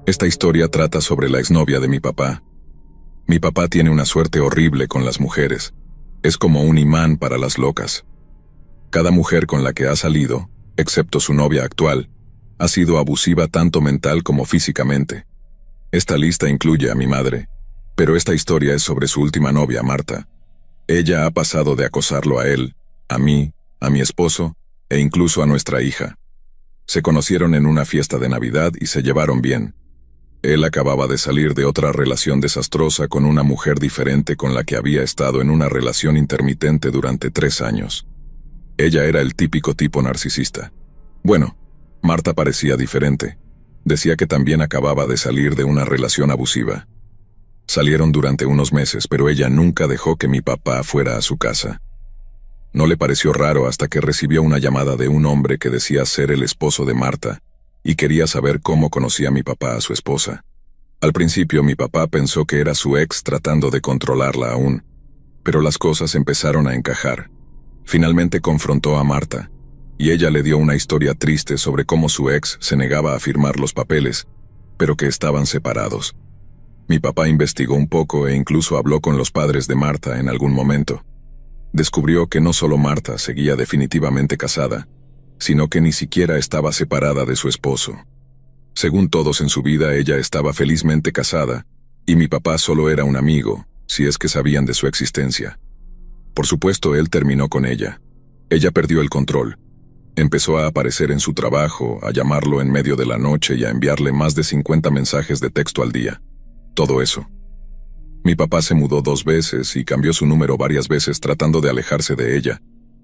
Esta historia trata sobre la exnovia de mi papá. Mi papá tiene una suerte horrible con las mujeres. Es como un imán para las locas. Cada mujer con la que ha salido, excepto su novia actual, ha sido abusiva tanto mental como físicamente. Esta lista incluye a mi madre, pero esta historia es sobre su última novia, Marta. Ella ha pasado de acosarlo a él, a mí, a mi esposo e incluso a nuestra hija. Se conocieron en una fiesta de Navidad y se llevaron bien. Él acababa de salir de otra relación desastrosa con una mujer diferente con la que había estado en una relación intermitente durante 3 años. Ella era el típico tipo narcisista. Bueno, Marta parecía diferente. Decía que también acababa de salir de una relación abusiva. Salieron durante unos meses, pero ella nunca dejó que mi papá fuera a su casa. No le pareció raro hasta que recibió una llamada de un hombre que decía ser el esposo de Marta, y quería saber cómo conocía mi papá a su esposa. Al principio mi papá pensó que era su ex tratando de controlarla aún, pero las cosas empezaron a encajar. Finalmente confrontó a Marta, y ella le dio una historia triste sobre cómo su ex se negaba a firmar los papeles, pero que estaban separados. Mi papá investigó un poco e incluso habló con los padres de Marta en algún momento. Descubrió que no solo Marta seguía definitivamente casada, sino que ni siquiera estaba separada de su esposo. Según todos en su vida, ella estaba felizmente casada, y mi papá solo era un amigo, si es que sabían de su existencia. Por supuesto, él terminó con ella. Ella perdió el control. Empezó a aparecer en su trabajo, a llamarlo en medio de la noche y a enviarle más de 50 mensajes de texto al día. Todo eso. Mi papá se mudó 2 veces y cambió su número varias veces tratando de alejarse de ella,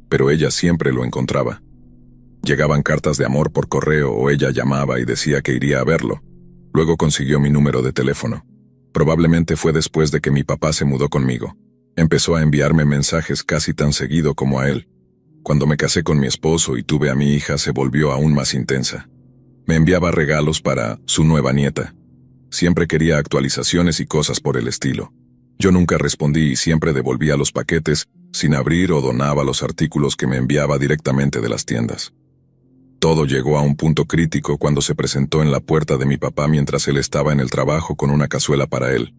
pero ella siempre lo encontraba. Llegaban cartas de amor por correo o ella llamaba y decía que iría a verlo. Luego consiguió mi número de teléfono. Probablemente fue después de que mi papá se mudó conmigo. Empezó a enviarme mensajes casi tan seguido como a él. Cuando me casé con mi esposo y tuve a mi hija, se volvió aún más intensa. Me enviaba regalos para su nueva nieta. Siempre quería actualizaciones y cosas por el estilo. Yo nunca respondí y siempre devolvía los paquetes sin abrir o donaba los artículos que me enviaba directamente de las tiendas. Todo llegó a un punto crítico cuando se presentó en la puerta de mi papá mientras él estaba en el trabajo con una cazuela para él.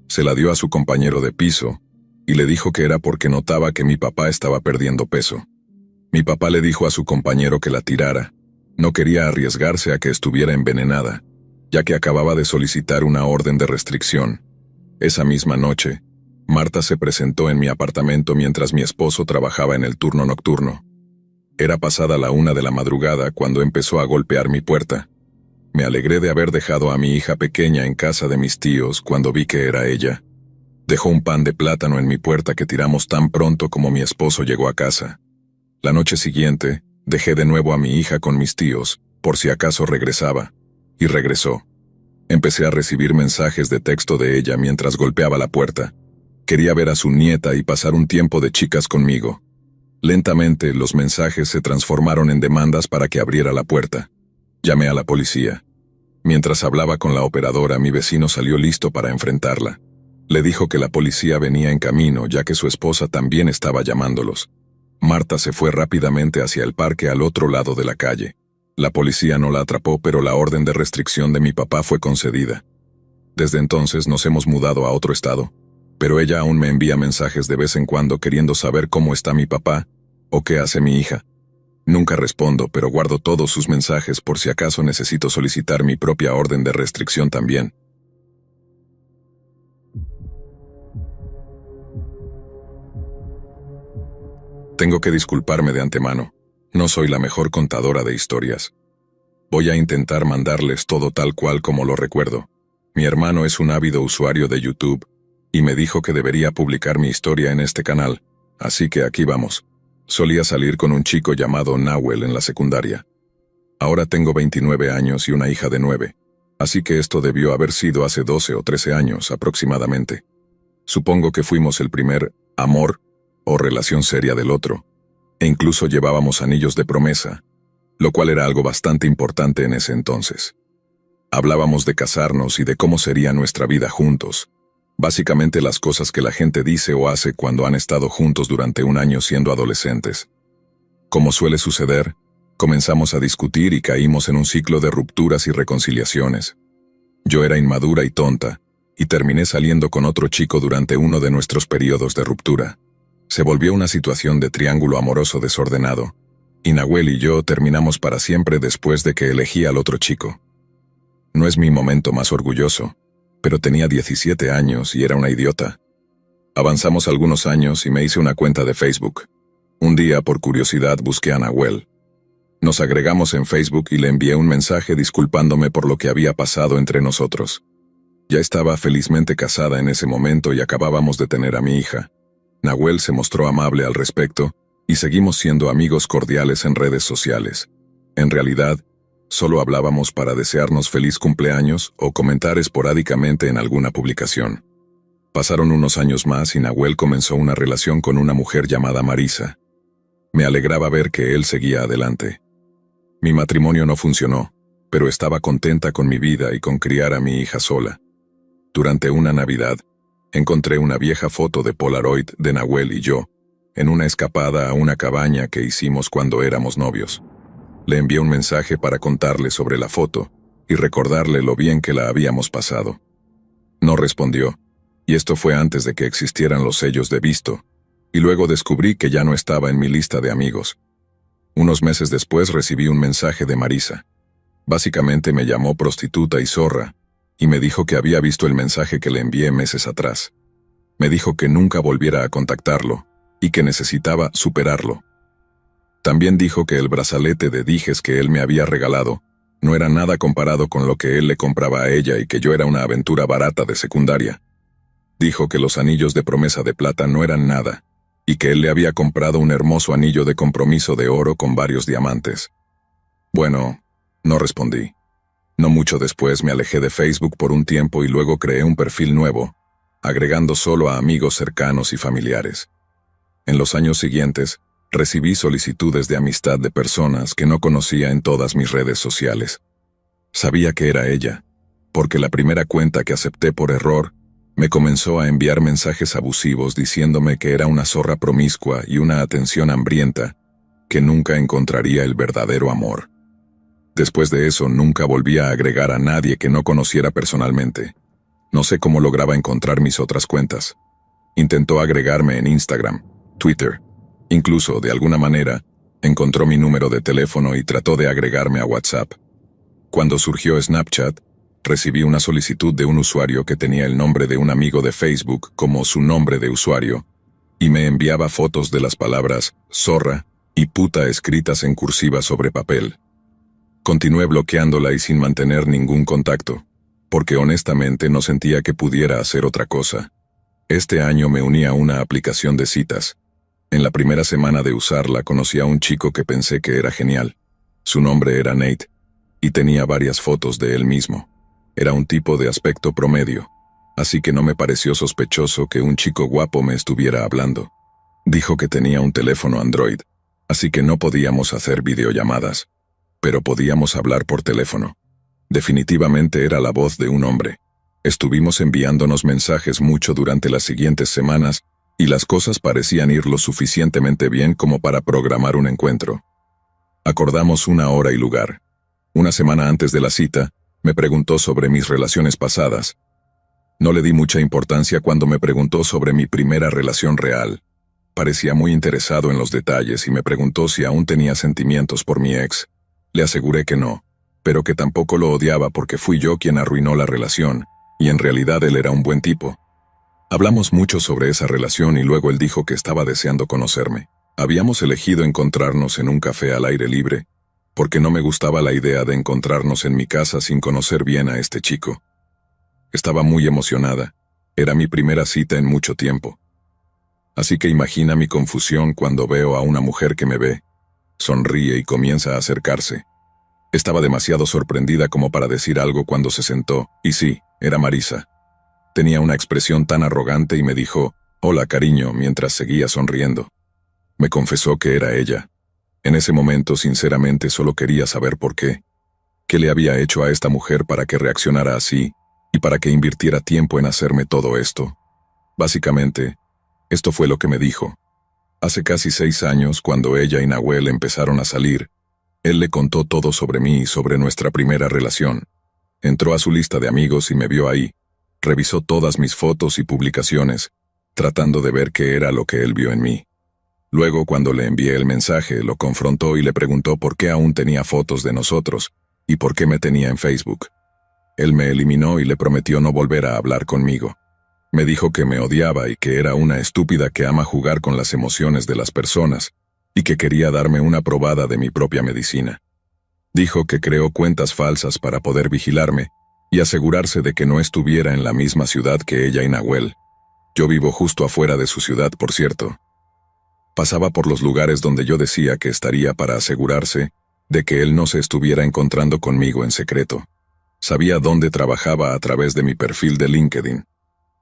Se la dio a su compañero de piso y le dijo que era porque notaba que mi papá estaba perdiendo peso. Mi papá le dijo a su compañero que la tirara. No quería arriesgarse a que estuviera envenenada, ya que acababa de solicitar una orden de restricción. Esa misma noche, Marta se presentó en mi apartamento mientras mi esposo trabajaba en el turno nocturno. Era pasada la 1 de la madrugada cuando empezó a golpear mi puerta. Me alegré de haber dejado a mi hija pequeña en casa de mis tíos cuando vi que era ella. Dejó un pan de plátano en mi puerta que tiramos tan pronto como mi esposo llegó a casa. La noche siguiente, dejé de nuevo a mi hija con mis tíos, por si acaso regresaba. Y regresó. Empecé a recibir mensajes de texto de ella mientras golpeaba la puerta. Quería ver a su nieta y pasar un tiempo de chicas conmigo. Lentamente, los mensajes se transformaron en demandas para que abriera la puerta. Llamé a la policía. Mientras hablaba con la operadora, mi vecino salió listo para enfrentarla. Le dijo que la policía venía en camino, ya que su esposa también estaba llamándolos. Marta se fue rápidamente hacia el parque al otro lado de la calle. La policía no la atrapó, pero la orden de restricción de mi papá fue concedida. Desde entonces nos hemos mudado a otro estado, pero ella aún me envía mensajes de vez en cuando queriendo saber cómo está mi papá o qué hace mi hija. Nunca respondo, pero guardo todos sus mensajes por si acaso necesito solicitar mi propia orden de restricción también. Tengo que disculparme de antemano. No soy la mejor contadora de historias. Voy a intentar mandarles todo tal cual como lo recuerdo. Mi hermano es un ávido usuario de YouTube y me dijo que debería publicar mi historia en este canal, así que aquí vamos. Solía salir con un chico llamado Nahuel en la secundaria. Ahora tengo 29 años y una hija de 9, así que esto debió haber sido hace 12 o 13 años aproximadamente. Supongo que fuimos el primer amor o relación seria del otro, e incluso llevábamos anillos de promesa, lo cual era algo bastante importante en ese entonces. Hablábamos de casarnos y de cómo sería nuestra vida juntos, básicamente las cosas que la gente dice o hace cuando han estado juntos durante un año siendo adolescentes. Como suele suceder, comenzamos a discutir y caímos en un ciclo de rupturas y reconciliaciones. Yo era inmadura y tonta, y terminé saliendo con otro chico durante uno de nuestros periodos de ruptura. Se volvió una situación de triángulo amoroso desordenado, y Nahuel y yo terminamos para siempre después de que elegí al otro chico. No es mi momento más orgulloso, pero tenía 17 años y era una idiota. Avanzamos algunos años y me hice una cuenta de Facebook. Un día, por curiosidad, busqué a Nahuel. Nos agregamos en Facebook y le envié un mensaje disculpándome por lo que había pasado entre nosotros. Ya estaba felizmente casada en ese momento y acabábamos de tener a mi hija. Nahuel se mostró amable al respecto y seguimos siendo amigos cordiales en redes sociales. En realidad, solo hablábamos para desearnos feliz cumpleaños o comentar esporádicamente en alguna publicación. Pasaron unos años más y Nahuel comenzó una relación con una mujer llamada Marisa. Me alegraba ver que él seguía adelante. Mi matrimonio no funcionó, pero estaba contenta con mi vida y con criar a mi hija sola. Durante una Navidad, encontré una vieja foto de Polaroid de Nahuel y yo, en una escapada a una cabaña que hicimos cuando éramos novios. Le envié un mensaje para contarle sobre la foto y recordarle lo bien que la habíamos pasado. No respondió, y esto fue antes de que existieran los sellos de visto, y luego descubrí que ya no estaba en mi lista de amigos. Unos meses después recibí un mensaje de Marisa. Básicamente me llamó prostituta y zorra, y me dijo que había visto el mensaje que le envié meses atrás. Me dijo que nunca volviera a contactarlo, y que necesitaba superarlo. También dijo que el brazalete de dijes que él me había regalado no era nada comparado con lo que él le compraba a ella y que yo era una aventura barata de secundaria. Dijo que los anillos de promesa de plata no eran nada, y que él le había comprado un hermoso anillo de compromiso de oro con varios diamantes. Bueno, no respondí. No mucho después me alejé de Facebook por un tiempo y luego creé un perfil nuevo, agregando solo a amigos cercanos y familiares. En los años siguientes, recibí solicitudes de amistad de personas que no conocía en todas mis redes sociales. Sabía que era ella, porque la primera cuenta que acepté por error me comenzó a enviar mensajes abusivos diciéndome que era una zorra promiscua y una atención hambrienta, que nunca encontraría el verdadero amor. Después de eso nunca volví a agregar a nadie que no conociera personalmente. No sé cómo lograba encontrar mis otras cuentas. Intentó agregarme en Instagram, Twitter. Incluso, de alguna manera, encontró mi número de teléfono y trató de agregarme a WhatsApp. Cuando surgió Snapchat, recibí una solicitud de un usuario que tenía el nombre de un amigo de Facebook como su nombre de usuario, y me enviaba fotos de las palabras zorra y puta escritas en cursiva sobre papel. Continué bloqueándola y sin mantener ningún contacto, porque honestamente no sentía que pudiera hacer otra cosa. Este año me uní a una aplicación de citas. En la primera semana de usarla conocí a un chico que pensé que era genial. Su nombre era Nate, y tenía varias fotos de él mismo. Era un tipo de aspecto promedio, así que no me pareció sospechoso que un chico guapo me estuviera hablando. Dijo que tenía un teléfono Android, así que no podíamos hacer videollamadas, pero podíamos hablar por teléfono. Definitivamente era la voz de un hombre. Estuvimos enviándonos mensajes mucho durante las siguientes semanas y las cosas parecían ir lo suficientemente bien como para programar un encuentro. Acordamos una hora y lugar. Una semana antes de la cita, me preguntó sobre mis relaciones pasadas. No le di mucha importancia cuando me preguntó sobre mi primera relación real. Parecía muy interesado en los detalles y me preguntó si aún tenía sentimientos por mi ex. Le aseguré que no, pero que tampoco lo odiaba porque fui yo quien arruinó la relación, y en realidad él era un buen tipo. Hablamos mucho sobre esa relación y luego él dijo que estaba deseando conocerme. Habíamos elegido encontrarnos en un café al aire libre, porque no me gustaba la idea de encontrarnos en mi casa sin conocer bien a este chico. Estaba muy emocionada. Era mi primera cita en mucho tiempo. Así que imagina mi confusión cuando veo a una mujer que me ve, sonríe y comienza a acercarse. Estaba demasiado sorprendida como para decir algo cuando se sentó, y sí, era Marisa. Tenía una expresión tan arrogante y me dijo, «Hola, cariño», mientras seguía sonriendo. Me confesó que era ella. En ese momento, sinceramente, solo quería saber por qué. ¿Qué le había hecho a esta mujer para que reaccionara así y para que invirtiera tiempo en hacerme todo esto? Básicamente, esto fue lo que me dijo. Hace casi 6 años, cuando ella y Nahuel empezaron a salir, él le contó todo sobre mí y sobre nuestra primera relación. Entró a su lista de amigos y me vio ahí. Revisó todas mis fotos y publicaciones, tratando de ver qué era lo que él vio en mí. Luego, cuando le envié el mensaje, lo confrontó y le preguntó por qué aún tenía fotos de nosotros y por qué me tenía en Facebook. Él me eliminó y le prometió no volver a hablar conmigo. Me dijo que me odiaba y que era una estúpida que ama jugar con las emociones de las personas y que quería darme una probada de mi propia medicina. Dijo que creó cuentas falsas para poder vigilarme y asegurarse de que no estuviera en la misma ciudad que ella y Nahuel. Yo vivo justo afuera de su ciudad, por cierto. Pasaba por los lugares donde yo decía que estaría para asegurarse de que él no se estuviera encontrando conmigo en secreto. Sabía dónde trabajaba a través de mi perfil de LinkedIn.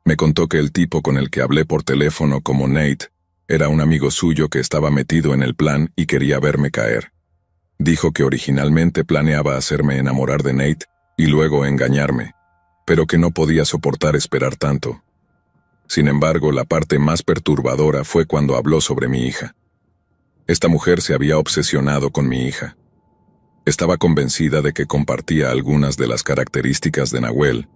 Me contó que el tipo con el que hablé por teléfono como Nate era un amigo suyo que estaba metido en el plan y quería verme caer. Dijo que originalmente planeaba hacerme enamorar de Nate y luego engañarme, pero que no podía soportar esperar tanto. Sin embargo, la parte más perturbadora fue cuando habló sobre mi hija. Esta mujer se había obsesionado con mi hija. Estaba convencida de que compartía algunas de las características de Nahuel,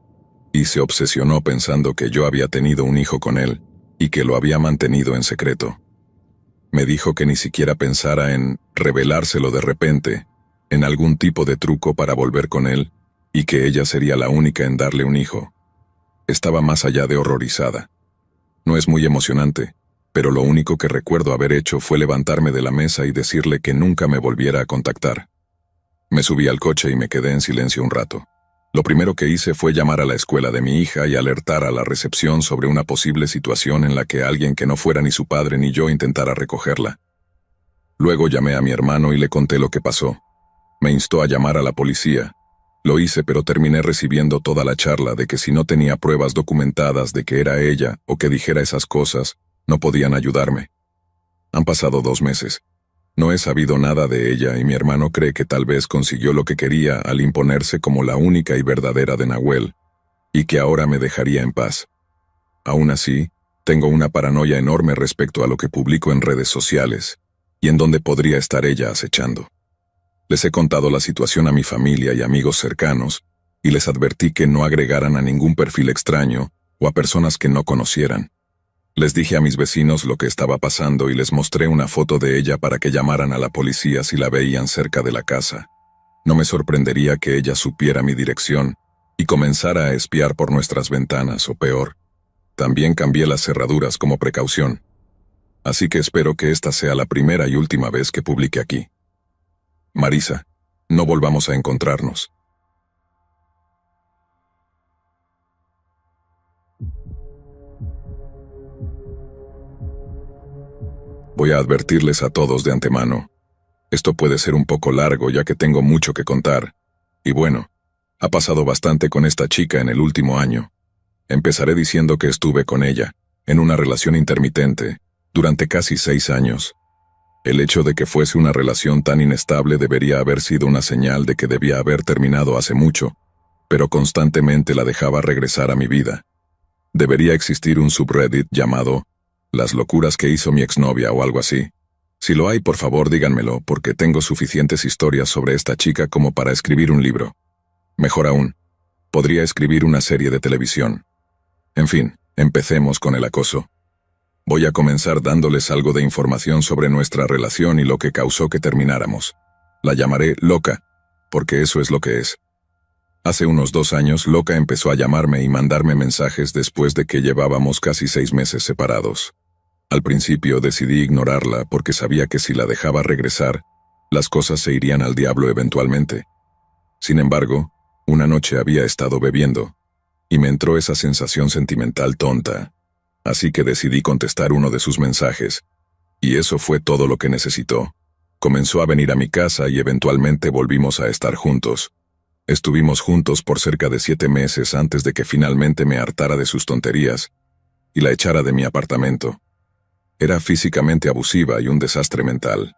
y se obsesionó pensando que yo había tenido un hijo con él y que lo había mantenido en secreto. Me dijo que ni siquiera pensara en revelárselo de repente, en algún tipo de truco para volver con él, y que ella sería la única en darle un hijo. Estaba más allá de horrorizada. No es muy emocionante, pero lo único que recuerdo haber hecho fue levantarme de la mesa y decirle que nunca me volviera a contactar. Me subí al coche y me quedé en silencio un rato. Lo primero que hice fue llamar a la escuela de mi hija y alertar a la recepción sobre una posible situación en la que alguien que no fuera ni su padre ni yo intentara recogerla. Luego llamé a mi hermano y le conté lo que pasó. Me instó a llamar a la policía. Lo hice, pero terminé recibiendo toda la charla de que si no tenía pruebas documentadas de que era ella o que dijera esas cosas, no podían ayudarme. Han pasado 2 meses. No he sabido nada de ella y mi hermano cree que tal vez consiguió lo que quería al imponerse como la única y verdadera de Nahuel, y que ahora me dejaría en paz. Aún así, tengo una paranoia enorme respecto a lo que publico en redes sociales, y en dónde podría estar ella acechando. Les he contado la situación a mi familia y amigos cercanos, y les advertí que no agregaran a ningún perfil extraño o a personas que no conocieran. Les dije a mis vecinos lo que estaba pasando y les mostré una foto de ella para que llamaran a la policía si la veían cerca de la casa. No me sorprendería que ella supiera mi dirección y comenzara a espiar por nuestras ventanas, o peor. También cambié las cerraduras como precaución. Así que espero que esta sea la primera y última vez que publique aquí. Marisa, no volvamos a encontrarnos. Voy a advertirles a todos de antemano. Esto puede ser un poco largo ya que tengo mucho que contar. Y bueno, ha pasado bastante con esta chica en el último año. Empezaré diciendo que estuve con ella, en una relación intermitente, durante casi 6 años. El hecho de que fuese una relación tan inestable debería haber sido una señal de que debía haber terminado hace mucho, pero constantemente la dejaba regresar a mi vida. Debería existir un subreddit llamado Las locuras que hizo mi exnovia o algo así. Si lo hay, por favor díganmelo, porque tengo suficientes historias sobre esta chica como para escribir un libro. Mejor aún, podría escribir una serie de televisión. En fin, empecemos con el acoso. Voy a comenzar dándoles algo de información sobre nuestra relación y lo que causó que termináramos. La llamaré Loca, porque eso es lo que es. Hace unos 2 años, Loca empezó a llamarme y mandarme mensajes después de que llevábamos casi 6 meses separados. Al principio decidí ignorarla porque sabía que si la dejaba regresar, las cosas se irían al diablo eventualmente. Sin embargo, una noche había estado bebiendo, y me entró esa sensación sentimental tonta. Así que decidí contestar uno de sus mensajes, y eso fue todo lo que necesitó. Comenzó a venir a mi casa y eventualmente volvimos a estar juntos. Estuvimos juntos por cerca de 7 meses antes de que finalmente me hartara de sus tonterías y la echara de mi apartamento. Era físicamente abusiva y un desastre mental.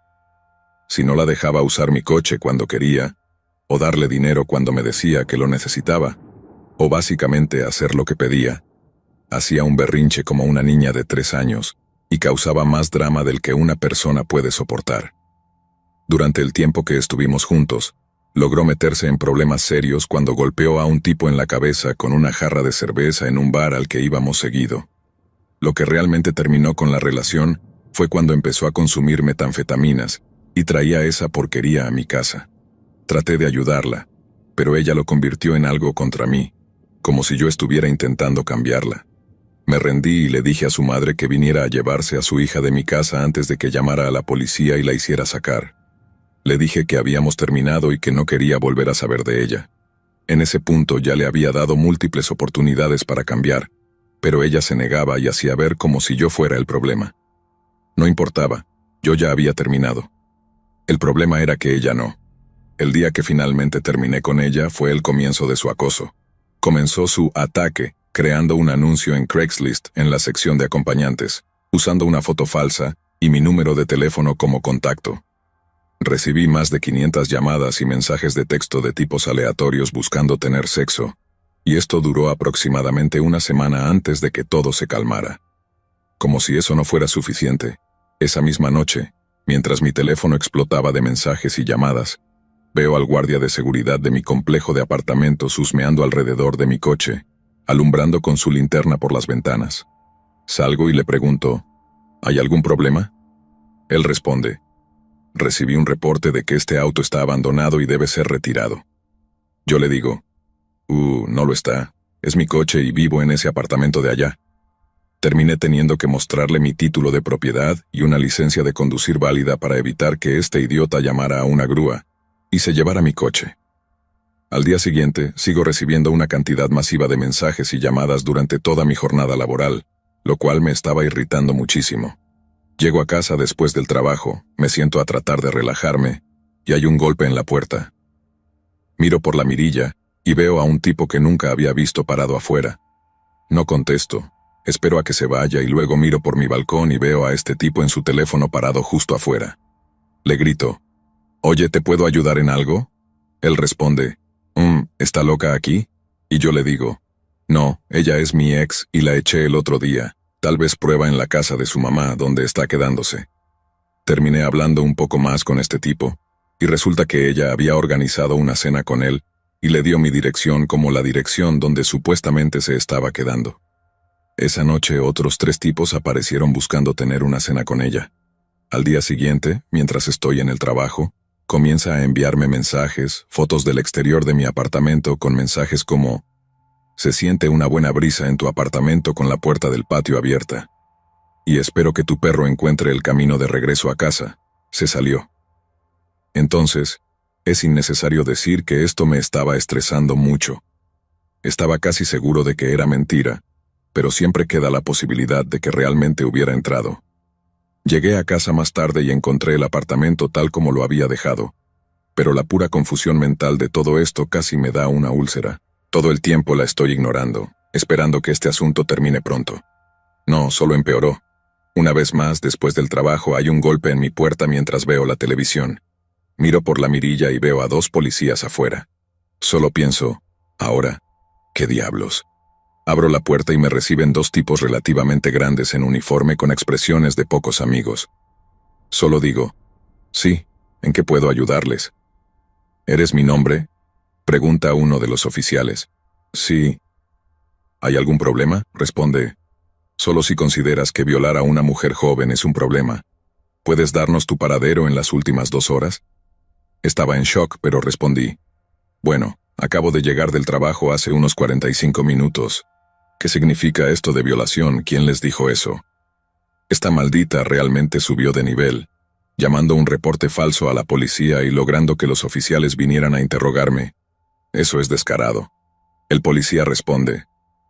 Si no la dejaba usar mi coche cuando quería, o darle dinero cuando me decía que lo necesitaba, o básicamente hacer lo que pedía, hacía un berrinche como una niña de 3 años y causaba más drama del que una persona puede soportar. Durante el tiempo que estuvimos juntos, Logró meterse en problemas serios cuando golpeó a un tipo en la cabeza con una jarra de cerveza en un bar al que íbamos seguido. Lo que realmente terminó con la relación fue cuando empezó a consumir metanfetaminas y traía esa porquería a mi casa. Traté de ayudarla, pero ella lo convirtió en algo contra mí, como si yo estuviera intentando cambiarla. Me rendí y le dije a su madre que viniera a llevarse a su hija de mi casa antes de que llamara a la policía y la hiciera sacar. Le dije que habíamos terminado y que no quería volver a saber de ella. En ese punto ya le había dado múltiples oportunidades para cambiar, pero ella se negaba y hacía ver como si yo fuera el problema. No importaba, yo ya había terminado. El problema era que ella no. El día que finalmente terminé con ella fue el comienzo de su acoso. Comenzó su ataque, creando un anuncio en Craigslist en la sección de acompañantes, usando una foto falsa y mi número de teléfono como contacto. Recibí más de 500 llamadas y mensajes de texto de tipos aleatorios buscando tener sexo, y esto duró aproximadamente una semana antes de que todo se calmara. Como si eso no fuera suficiente, esa misma noche, mientras mi teléfono explotaba de mensajes y llamadas, veo al guardia de seguridad de mi complejo de apartamentos husmeando alrededor de mi coche, alumbrando con su linterna por las ventanas. Salgo y le pregunto, ¿hay algún problema? Él responde, recibí un reporte de que este auto está abandonado y debe ser retirado. Yo le digo, no lo está, es mi coche y vivo en ese apartamento de allá. Terminé teniendo que mostrarle mi título de propiedad y una licencia de conducir válida para evitar que este idiota llamara a una grúa y se llevara mi coche. Al día siguiente, sigo recibiendo una cantidad masiva de mensajes y llamadas durante toda mi jornada laboral, lo cual me estaba irritando muchísimo. Llego a casa después del trabajo, me siento a tratar de relajarme, y hay un golpe en la puerta. Miro por la mirilla, y veo a un tipo que nunca había visto parado afuera. No contesto, espero a que se vaya y luego miro por mi balcón y veo a este tipo en su teléfono parado justo afuera. Le grito, «Oye, ¿te puedo ayudar en algo?» Él responde, ¿está loca aquí? Y yo le digo, «No, ella es mi ex y la eché el otro día. Tal vez prueba en la casa de su mamá, donde está quedándose». Terminé hablando un poco más con este tipo, y resulta que ella había organizado una cena con él, y le dio mi dirección como la dirección donde supuestamente se estaba quedando. Esa noche otros 3 tipos aparecieron buscando tener una cena con ella. Al día siguiente, mientras estoy en el trabajo, comienza a enviarme mensajes, fotos del exterior de mi apartamento con mensajes como «Se siente una buena brisa en tu apartamento con la puerta del patio abierta. Y espero que tu perro encuentre el camino de regreso a casa. Se salió». Entonces, es innecesario decir que esto me estaba estresando mucho. Estaba casi seguro de que era mentira, pero siempre queda la posibilidad de que realmente hubiera entrado. Llegué a casa más tarde y encontré el apartamento tal como lo había dejado, pero la pura confusión mental de todo esto casi me da una úlcera. Todo el tiempo la estoy ignorando, esperando que este asunto termine pronto. No, solo empeoró. Una vez más, después del trabajo, hay un golpe en mi puerta mientras veo la televisión. Miro por la mirilla y veo a 2 policías afuera. Solo pienso, ahora, ¿qué diablos? Abro la puerta y me reciben 2 tipos relativamente grandes en uniforme con expresiones de pocos amigos. Solo digo, sí, ¿en qué puedo ayudarles? ¿Eres mi nombre?, pregunta uno de los oficiales. Sí. ¿Hay algún problema?, responde. Solo si consideras que violar a una mujer joven es un problema. ¿Puedes darnos tu paradero en las últimas 2 horas? Estaba en shock, pero respondí. Bueno, acabo de llegar del trabajo hace unos 45 minutos. ¿Qué significa esto de violación? ¿Quién les dijo eso? Esta maldita realmente subió de nivel, llamando un reporte falso a la policía y logrando que los oficiales vinieran a interrogarme. Eso es descarado. El policía responde,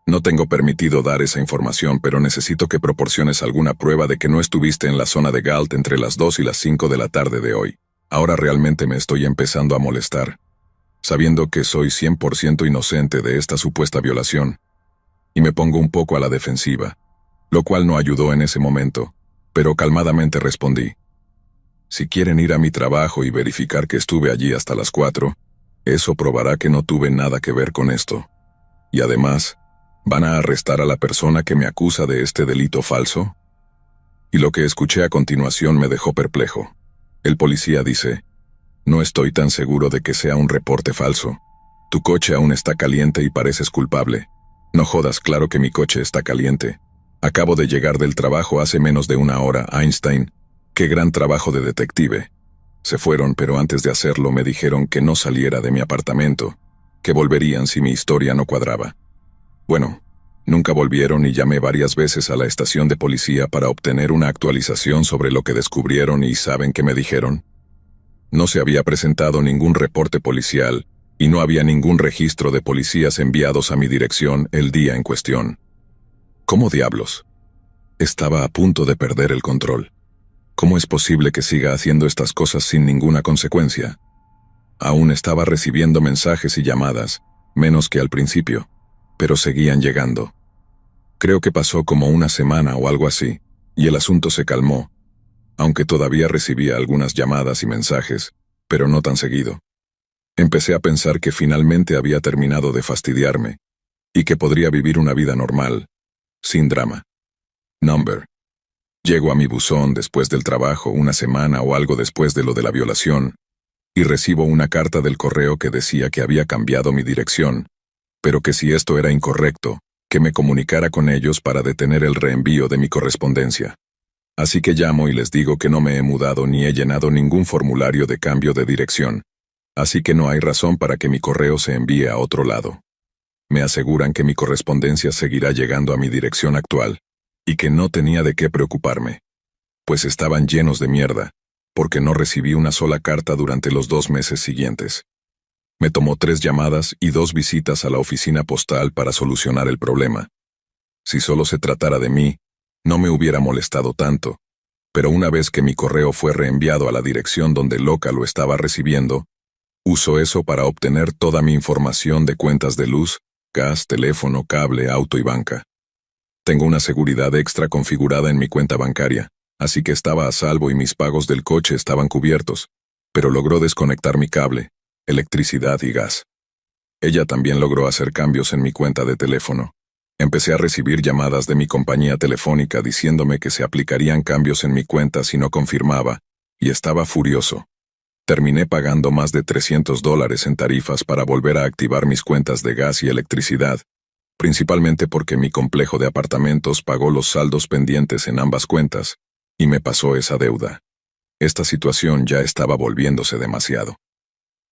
no tengo permitido dar esa información, pero necesito que proporciones alguna prueba de que no estuviste en la zona de Galt entre las 2 y las 5 de la tarde de hoy. Ahora realmente me estoy empezando a molestar, sabiendo que soy 100% inocente de esta supuesta violación. Y me pongo un poco a la defensiva, lo cual no ayudó en ese momento, pero calmadamente respondí. Si quieren ir a mi trabajo y verificar que estuve allí hasta las 4, eso probará que no tuve nada que ver con esto. Y además, ¿van a arrestar a la persona que me acusa de este delito falso? Y lo que escuché a continuación me dejó perplejo. El policía dice, No estoy tan seguro de que sea un reporte falso. Tu coche aún está caliente y pareces culpable. No jodas, claro que mi coche está caliente. Acabo de llegar del trabajo hace menos de una hora, Einstein. Qué gran trabajo de detective. Se fueron, pero antes de hacerlo me dijeron que no saliera de mi apartamento, que volverían si mi historia no cuadraba. Bueno, nunca volvieron y llamé varias veces a la estación de policía para obtener una actualización sobre lo que descubrieron y ¿saben qué me dijeron? No se había presentado ningún reporte policial y no había ningún registro de policías enviados a mi dirección el día en cuestión. ¿Cómo diablos? Estaba a punto de perder el control. ¿Cómo es posible que siga haciendo estas cosas sin ninguna consecuencia? Aún estaba recibiendo mensajes y llamadas, menos que al principio, pero seguían llegando. Creo que pasó como una semana o algo así, y el asunto se calmó, aunque todavía recibía algunas llamadas y mensajes, pero no tan seguido. Empecé a pensar que finalmente había terminado de fastidiarme, y que podría vivir una vida normal, sin drama. Number. Llego a mi buzón después del trabajo, una semana o algo después de lo de la violación, y recibo una carta del correo que decía que había cambiado mi dirección, pero que si esto era incorrecto, que me comunicara con ellos para detener el reenvío de mi correspondencia. Así que llamo y les digo que no me he mudado ni he llenado ningún formulario de cambio de dirección, así que no hay razón para que mi correo se envíe a otro lado. Me aseguran que mi correspondencia seguirá llegando a mi dirección actual, y que no tenía de qué preocuparme, pues estaban llenos de mierda, porque no recibí una sola carta durante los 2 meses siguientes. Me tomó 3 llamadas y 2 visitas a la oficina postal para solucionar el problema. Si solo se tratara de mí, no me hubiera molestado tanto, pero una vez que mi correo fue reenviado a la dirección donde Loca lo estaba recibiendo, uso eso para obtener toda mi información de cuentas de luz, gas, teléfono, cable, auto y banca. Tengo una seguridad extra configurada en mi cuenta bancaria, así que estaba a salvo y mis pagos del coche estaban cubiertos, pero logró desconectar mi cable, electricidad y gas. Ella también logró hacer cambios en mi cuenta de teléfono. Empecé a recibir llamadas de mi compañía telefónica diciéndome que se aplicarían cambios en mi cuenta si no confirmaba, y estaba furioso. Terminé pagando más de $300 en tarifas para volver a activar mis cuentas de gas y electricidad, principalmente porque mi complejo de apartamentos pagó los saldos pendientes en ambas cuentas, y me pasó esa deuda. Esta situación ya estaba volviéndose demasiado.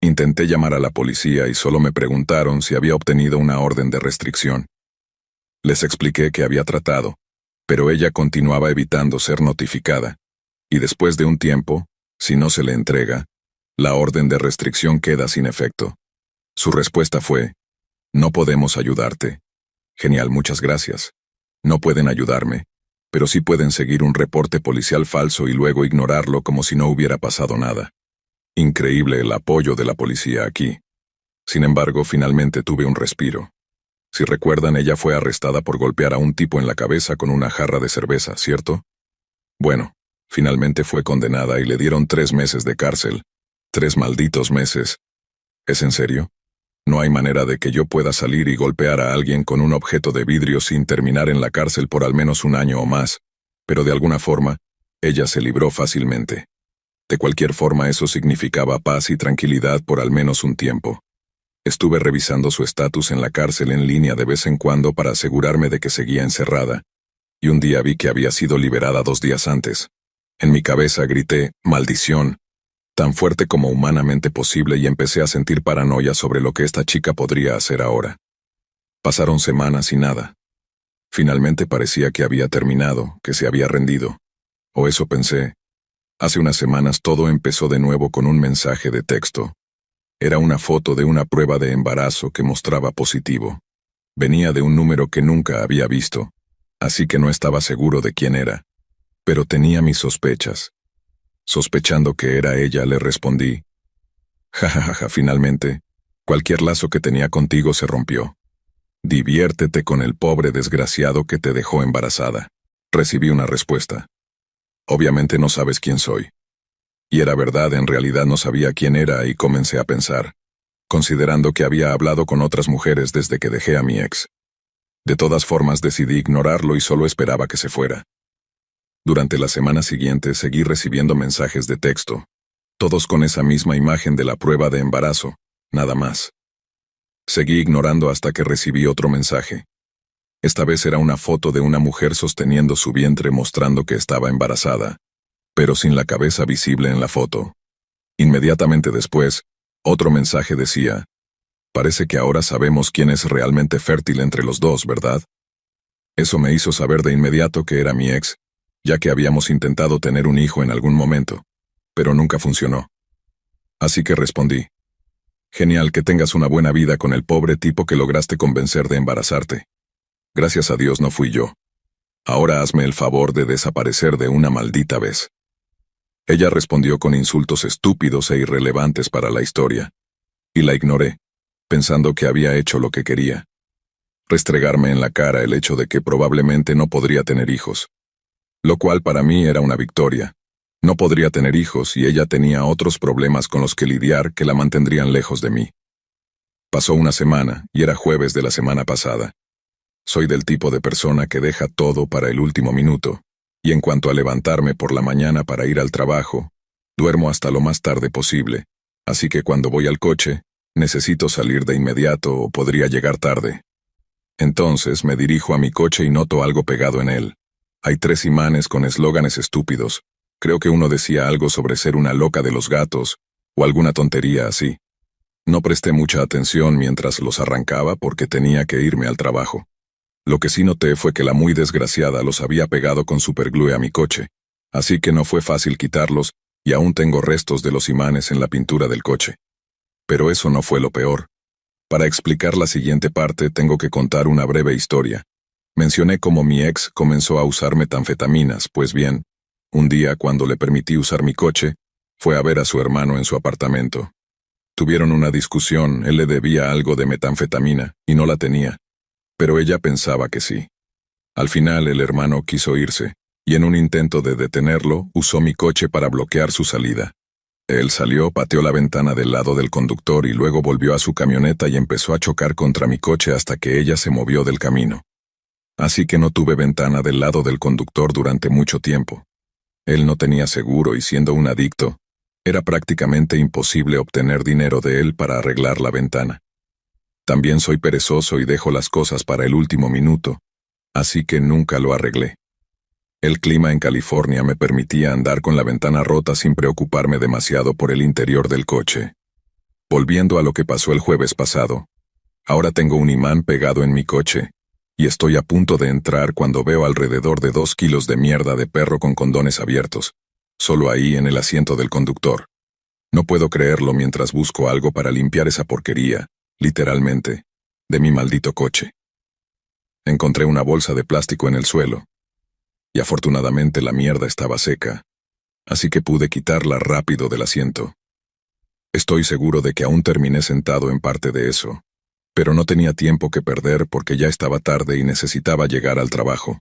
Intenté llamar a la policía y solo me preguntaron si había obtenido una orden de restricción. Les expliqué que había tratado, pero ella continuaba evitando ser notificada, y después de un tiempo, si no se le entrega, la orden de restricción queda sin efecto. Su respuesta fue: no podemos ayudarte. Genial, muchas gracias. No pueden ayudarme, pero sí pueden seguir un reporte policial falso y luego ignorarlo como si no hubiera pasado nada. Increíble el apoyo de la policía aquí. Sin embargo, finalmente tuve un respiro. Si recuerdan, ella fue arrestada por golpear a un tipo en la cabeza con una jarra de cerveza, ¿cierto? Bueno, finalmente fue condenada y le dieron 3 meses de cárcel. 3 malditos meses. ¿Es en serio? No hay manera de que yo pueda salir y golpear a alguien con un objeto de vidrio sin terminar en la cárcel por al menos 1 año o más, pero de alguna forma, ella se libró fácilmente. De cualquier forma, eso significaba paz y tranquilidad por al menos un tiempo. Estuve revisando su estatus en la cárcel en línea de vez en cuando para asegurarme de que seguía encerrada, y un día vi que había sido liberada 2 días antes. En mi cabeza grité: «¡Maldición!», tan fuerte como humanamente posible, y empecé a sentir paranoia sobre lo que esta chica podría hacer ahora. Pasaron semanas y nada. Finalmente parecía que había terminado, que se había rendido. O eso pensé. Hace unas semanas todo empezó de nuevo con un mensaje de texto. Era una foto de una prueba de embarazo que mostraba positivo. Venía de un número que nunca había visto, así que no estaba seguro de quién era. Pero tenía mis sospechas. Sospechando que era ella, le respondí: «Jajaja, finalmente, cualquier lazo que tenía contigo se rompió. Diviértete con el pobre desgraciado que te dejó embarazada». Recibí una respuesta: «Obviamente no sabes quién soy». Y era verdad, en realidad no sabía quién era, y comencé a pensar, considerando que había hablado con otras mujeres desde que dejé a mi ex. De todas formas decidí ignorarlo y solo esperaba que se fuera. Durante la semana siguiente seguí recibiendo mensajes de texto, Todos con esa misma imagen de la prueba de embarazo, nada más. Seguí ignorando hasta que recibí otro mensaje. Esta vez era una foto de una mujer sosteniendo su vientre mostrando que estaba embarazada, pero sin la cabeza visible en la foto. Inmediatamente después, otro mensaje decía: parece que ahora sabemos quién es realmente fértil entre los dos, ¿verdad? Eso me hizo saber de inmediato que era mi ex, ya que habíamos intentado tener un hijo en algún momento, pero nunca funcionó. Así que respondí: genial que tengas una buena vida con el pobre tipo que lograste convencer de embarazarte. Gracias a Dios no fui yo. Ahora hazme el favor de desaparecer de una maldita vez. Ella respondió con insultos estúpidos e irrelevantes para la historia, y la ignoré, pensando que había hecho lo que quería. Restregarme en la cara el hecho de que probablemente no podría tener hijos. Lo cual para mí era una victoria. No podría tener hijos y ella tenía otros problemas con los que lidiar que la mantendrían lejos de mí. Pasó una semana y era jueves de la semana pasada. Soy del tipo de persona que deja todo para el último minuto, y en cuanto a levantarme por la mañana para ir al trabajo, duermo hasta lo más tarde posible, así que cuando voy al coche, necesito salir de inmediato o podría llegar tarde. Entonces me dirijo a mi coche y noto algo pegado en él. Hay 3 imanes con eslóganes estúpidos. Creo que uno decía algo sobre ser una loca de los gatos, o alguna tontería así. No presté mucha atención mientras los arrancaba porque tenía que irme al trabajo. Lo que sí noté fue que la muy desgraciada los había pegado con superglue a mi coche, así que no fue fácil quitarlos y aún tengo restos de los imanes en la pintura del coche. Pero eso no fue lo peor. Para explicar la siguiente parte tengo que contar una breve historia. Mencioné cómo mi ex comenzó a usar metanfetaminas, pues bien, un día cuando le permití usar mi coche, fue a ver a su hermano en su apartamento. Tuvieron una discusión, él le debía algo de metanfetamina y no la tenía, pero ella pensaba que sí. Al final el hermano quiso irse, y en un intento de detenerlo, usó mi coche para bloquear su salida. Él salió, pateó la ventana del lado del conductor y luego volvió a su camioneta y empezó a chocar contra mi coche hasta que ella se movió del camino. Así que no tuve ventana del lado del conductor durante mucho tiempo. Él no tenía seguro y siendo un adicto, era prácticamente imposible obtener dinero de él para arreglar la ventana. También soy perezoso y dejo las cosas para el último minuto, así que nunca lo arreglé. El clima en California me permitía andar con la ventana rota sin preocuparme demasiado por el interior del coche. Volviendo a lo que pasó el jueves pasado, ahora tengo un imán pegado en mi coche, y estoy a punto de entrar cuando veo alrededor de 2 kilos de mierda de perro con condones abiertos, solo ahí en el asiento del conductor. No puedo creerlo mientras busco algo para limpiar esa porquería, literalmente, de mi maldito coche. Encontré una bolsa de plástico en el suelo, y afortunadamente la mierda estaba seca, así que pude quitarla rápido del asiento. Estoy seguro de que aún terminé sentado en parte de eso, pero no tenía tiempo que perder porque ya estaba tarde y necesitaba llegar al trabajo.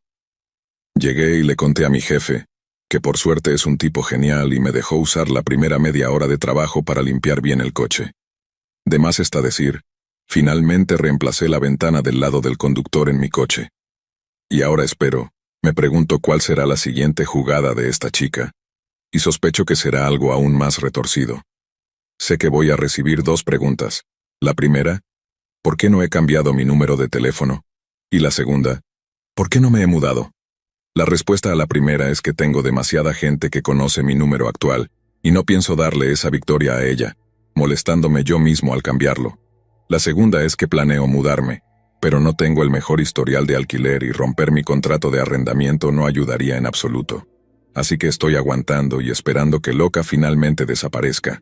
Llegué y le conté a mi jefe, que por suerte es un tipo genial y me dejó usar la primera media hora de trabajo para limpiar bien el coche. De más está decir, finalmente reemplacé la ventana del lado del conductor en mi coche. Y ahora me pregunto cuál será la siguiente jugada de esta chica, y sospecho que será algo aún más retorcido. Sé que voy a recibir 2 preguntas. La primera, ¿por qué no he cambiado mi número de teléfono? Y la segunda, ¿por qué no me he mudado? La respuesta a la primera es que tengo demasiada gente que conoce mi número actual, y no pienso darle esa victoria a ella, molestándome yo mismo al cambiarlo. La segunda es que planeo mudarme, pero no tengo el mejor historial de alquiler y romper mi contrato de arrendamiento no ayudaría en absoluto. Así que estoy aguantando y esperando que Loca finalmente desaparezca.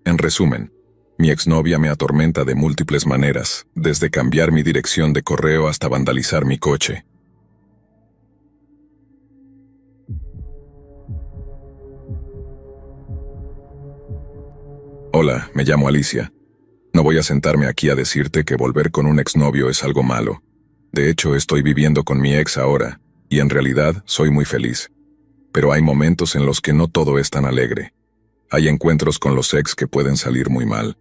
En resumen, mi exnovia me atormenta de múltiples maneras, desde cambiar mi dirección de correo hasta vandalizar mi coche. Hola, me llamo Alicia. No voy a sentarme aquí a decirte que volver con un exnovio es algo malo. De hecho, estoy viviendo con mi ex ahora, y en realidad soy muy feliz. Pero hay momentos en los que no todo es tan alegre. Hay encuentros con los ex que pueden salir muy mal.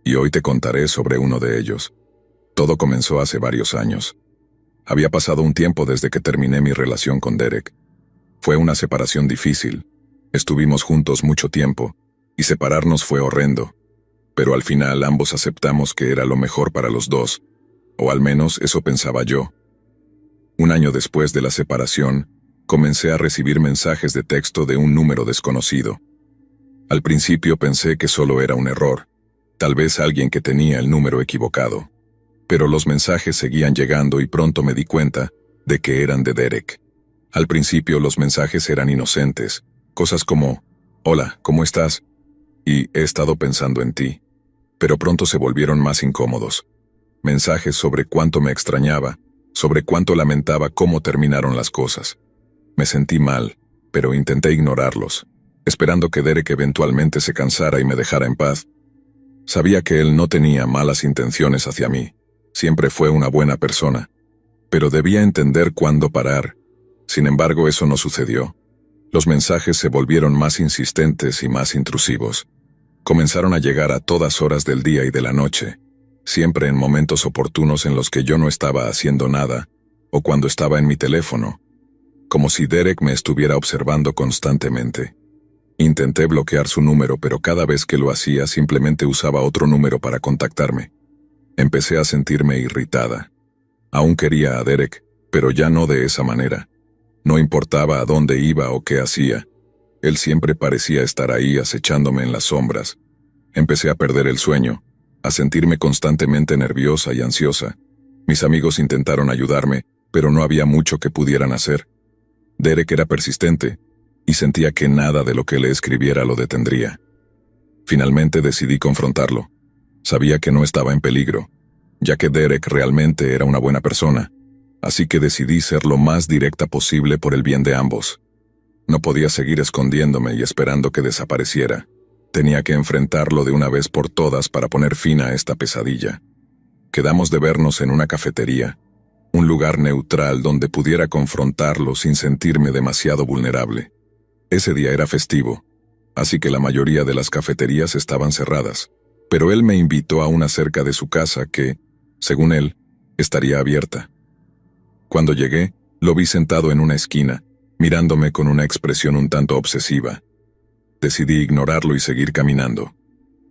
Y hoy te contaré sobre uno de ellos. Todo comenzó hace varios años. Había pasado un tiempo desde que terminé mi relación con Derek. Fue una separación difícil. Estuvimos juntos mucho tiempo, y separarnos fue horrendo. Pero al final ambos aceptamos que era lo mejor para los dos, o al menos eso pensaba yo. Un año después de la separación, comencé a recibir mensajes de texto de un número desconocido. Al principio pensé que solo era un error, tal vez alguien que tenía el número equivocado. Pero los mensajes seguían llegando y pronto me di cuenta de que eran de Derek. Al principio los mensajes eran inocentes, cosas como, «Hola, ¿cómo estás?» y «He estado pensando en ti». Pero pronto se volvieron más incómodos. Mensajes sobre cuánto me extrañaba, sobre cuánto lamentaba cómo terminaron las cosas. Me sentí mal, pero intenté ignorarlos, esperando que Derek eventualmente se cansara y me dejara en paz. Sabía que él no tenía malas intenciones hacia mí, siempre fue una buena persona, pero debía entender cuándo parar. Sin embargo, eso no sucedió. Los mensajes se volvieron más insistentes y más intrusivos. Comenzaron a llegar a todas horas del día y de la noche, siempre en momentos oportunos en los que yo no estaba haciendo nada, o cuando estaba en mi teléfono, como si Derek me estuviera observando constantemente. Intenté bloquear su número, pero cada vez que lo hacía simplemente usaba otro número para contactarme. Empecé a sentirme irritada. Aún quería a Derek, pero ya no de esa manera. No importaba a dónde iba o qué hacía. Él siempre parecía estar ahí acechándome en las sombras. Empecé a perder el sueño, a sentirme constantemente nerviosa y ansiosa. Mis amigos intentaron ayudarme, pero no había mucho que pudieran hacer. Derek era persistente, y sentía que nada de lo que le escribiera lo detendría. Finalmente decidí confrontarlo. Sabía que no estaba en peligro, ya que Derek realmente era una buena persona, así que decidí ser lo más directa posible por el bien de ambos. No podía seguir escondiéndome y esperando que desapareciera. Tenía que enfrentarlo de una vez por todas para poner fin a esta pesadilla. Quedamos de vernos en una cafetería, un lugar neutral donde pudiera confrontarlo sin sentirme demasiado vulnerable. Ese día era festivo, así que la mayoría de las cafeterías estaban cerradas, pero él me invitó a una cerca de su casa que, según él, estaría abierta. Cuando llegué, lo vi sentado en una esquina, mirándome con una expresión un tanto obsesiva. Decidí ignorarlo y seguir caminando.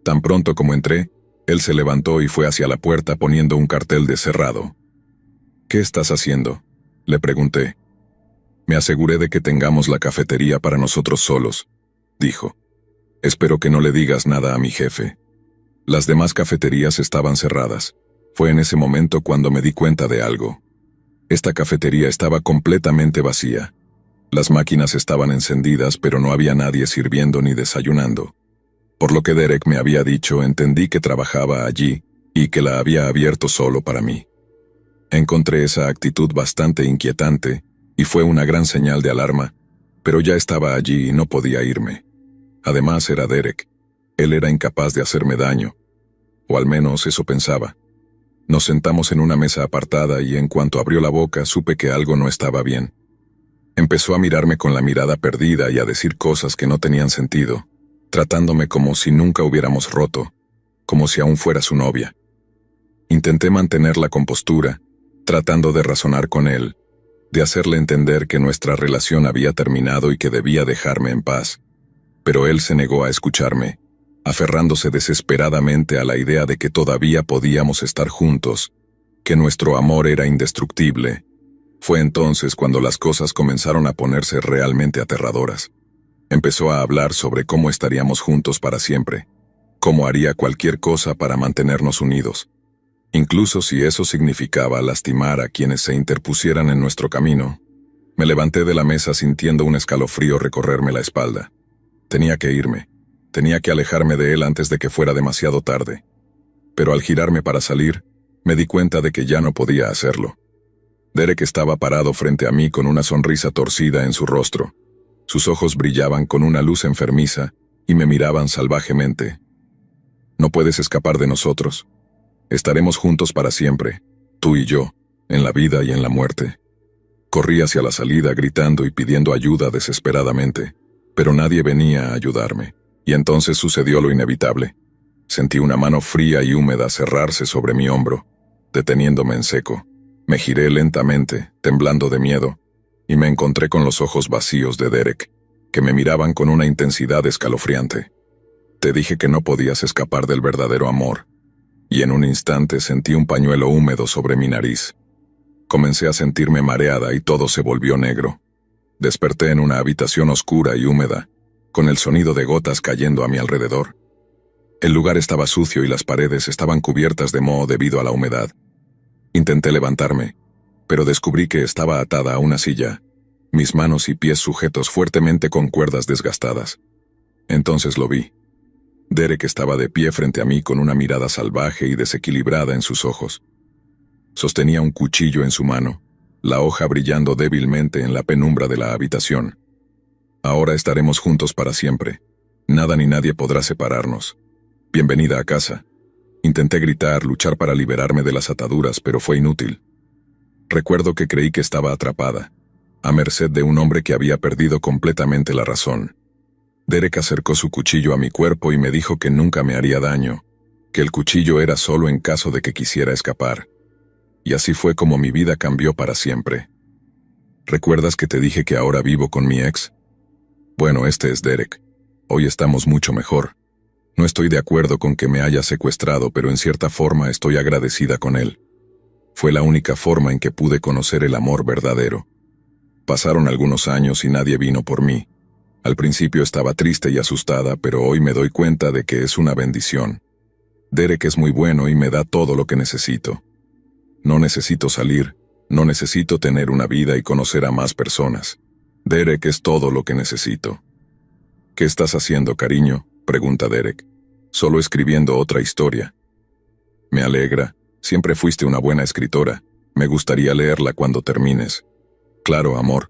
Tan pronto como entré, él se levantó y fue hacia la puerta poniendo un cartel de cerrado. «¿Qué estás haciendo?», le pregunté. «Me aseguré de que tengamos la cafetería para nosotros solos», dijo. «Espero que no le digas nada a mi jefe». Las demás cafeterías estaban cerradas. Fue en ese momento cuando me di cuenta de algo. Esta cafetería estaba completamente vacía. Las máquinas estaban encendidas, pero no había nadie sirviendo ni desayunando. Por lo que Derek me había dicho, entendí que trabajaba allí y que la había abierto solo para mí. Encontré esa actitud bastante inquietante y fue una gran señal de alarma, pero ya estaba allí y no podía irme. Además era Derek. Él era incapaz de hacerme daño, o al menos eso pensaba. Nos sentamos en una mesa apartada y en cuanto abrió la boca supe que algo no estaba bien. Empezó a mirarme con la mirada perdida y a decir cosas que no tenían sentido, tratándome como si nunca hubiéramos roto, como si aún fuera su novia. Intenté mantener la compostura, tratando de razonar con él, de hacerle entender que nuestra relación había terminado y que debía dejarme en paz. Pero él se negó a escucharme, aferrándose desesperadamente a la idea de que todavía podíamos estar juntos, que nuestro amor era indestructible. Fue entonces cuando las cosas comenzaron a ponerse realmente aterradoras. Empezó a hablar sobre cómo estaríamos juntos para siempre, cómo haría cualquier cosa para mantenernos unidos, incluso si eso significaba lastimar a quienes se interpusieran en nuestro camino. Me levanté de la mesa sintiendo un escalofrío recorrerme la espalda. Tenía que irme, tenía que alejarme de él antes de que fuera demasiado tarde. Pero al girarme para salir, me di cuenta de que ya no podía hacerlo. Derek estaba parado frente a mí con una sonrisa torcida en su rostro. Sus ojos brillaban con una luz enfermiza y me miraban salvajemente. «No puedes escapar de nosotros. Estaremos juntos para siempre, tú y yo, en la vida y en la muerte». Corrí hacia la salida gritando y pidiendo ayuda desesperadamente, pero nadie venía a ayudarme, y entonces sucedió lo inevitable. Sentí una mano fría y húmeda cerrarse sobre mi hombro, deteniéndome en seco. Me giré lentamente, temblando de miedo, y me encontré con los ojos vacíos de Derek, que me miraban con una intensidad escalofriante. Te dije que no podías escapar del verdadero amor, y en un instante sentí un pañuelo húmedo sobre mi nariz. Comencé a sentirme mareada y todo se volvió negro. Desperté en una habitación oscura y húmeda, con el sonido de gotas cayendo a mi alrededor. El lugar estaba sucio y las paredes estaban cubiertas de moho debido a la humedad. Intenté levantarme, pero descubrí que estaba atada a una silla, mis manos y pies sujetos fuertemente con cuerdas desgastadas. Entonces lo vi. Derek estaba de pie frente a mí con una mirada salvaje y desequilibrada en sus ojos. Sostenía un cuchillo en su mano, la hoja brillando débilmente en la penumbra de la habitación. Ahora estaremos juntos para siempre. Nada ni nadie podrá separarnos. Bienvenida a casa. Intenté gritar, luchar para liberarme de las ataduras, pero fue inútil. Recuerdo que creí que estaba atrapada, a merced de un hombre que había perdido completamente la razón. Derek acercó su cuchillo a mi cuerpo y me dijo que nunca me haría daño, que el cuchillo era solo en caso de que quisiera escapar. Y así fue como mi vida cambió para siempre. ¿Recuerdas que te dije que ahora vivo con mi ex? Bueno, este es Derek. Hoy estamos mucho mejor. No estoy de acuerdo con que me haya secuestrado, pero en cierta forma estoy agradecida con él. Fue la única forma en que pude conocer el amor verdadero. Pasaron algunos años y nadie vino por mí. Al principio estaba triste y asustada, pero hoy me doy cuenta de que es una bendición. Derek es muy bueno y me da todo lo que necesito. No necesito salir, no necesito tener una vida y conocer a más personas. Derek es todo lo que necesito. ¿Qué estás haciendo, cariño?, pregunta Derek. Solo escribiendo otra historia. Me alegra, siempre fuiste una buena escritora. Me gustaría leerla cuando termines. Claro, amor.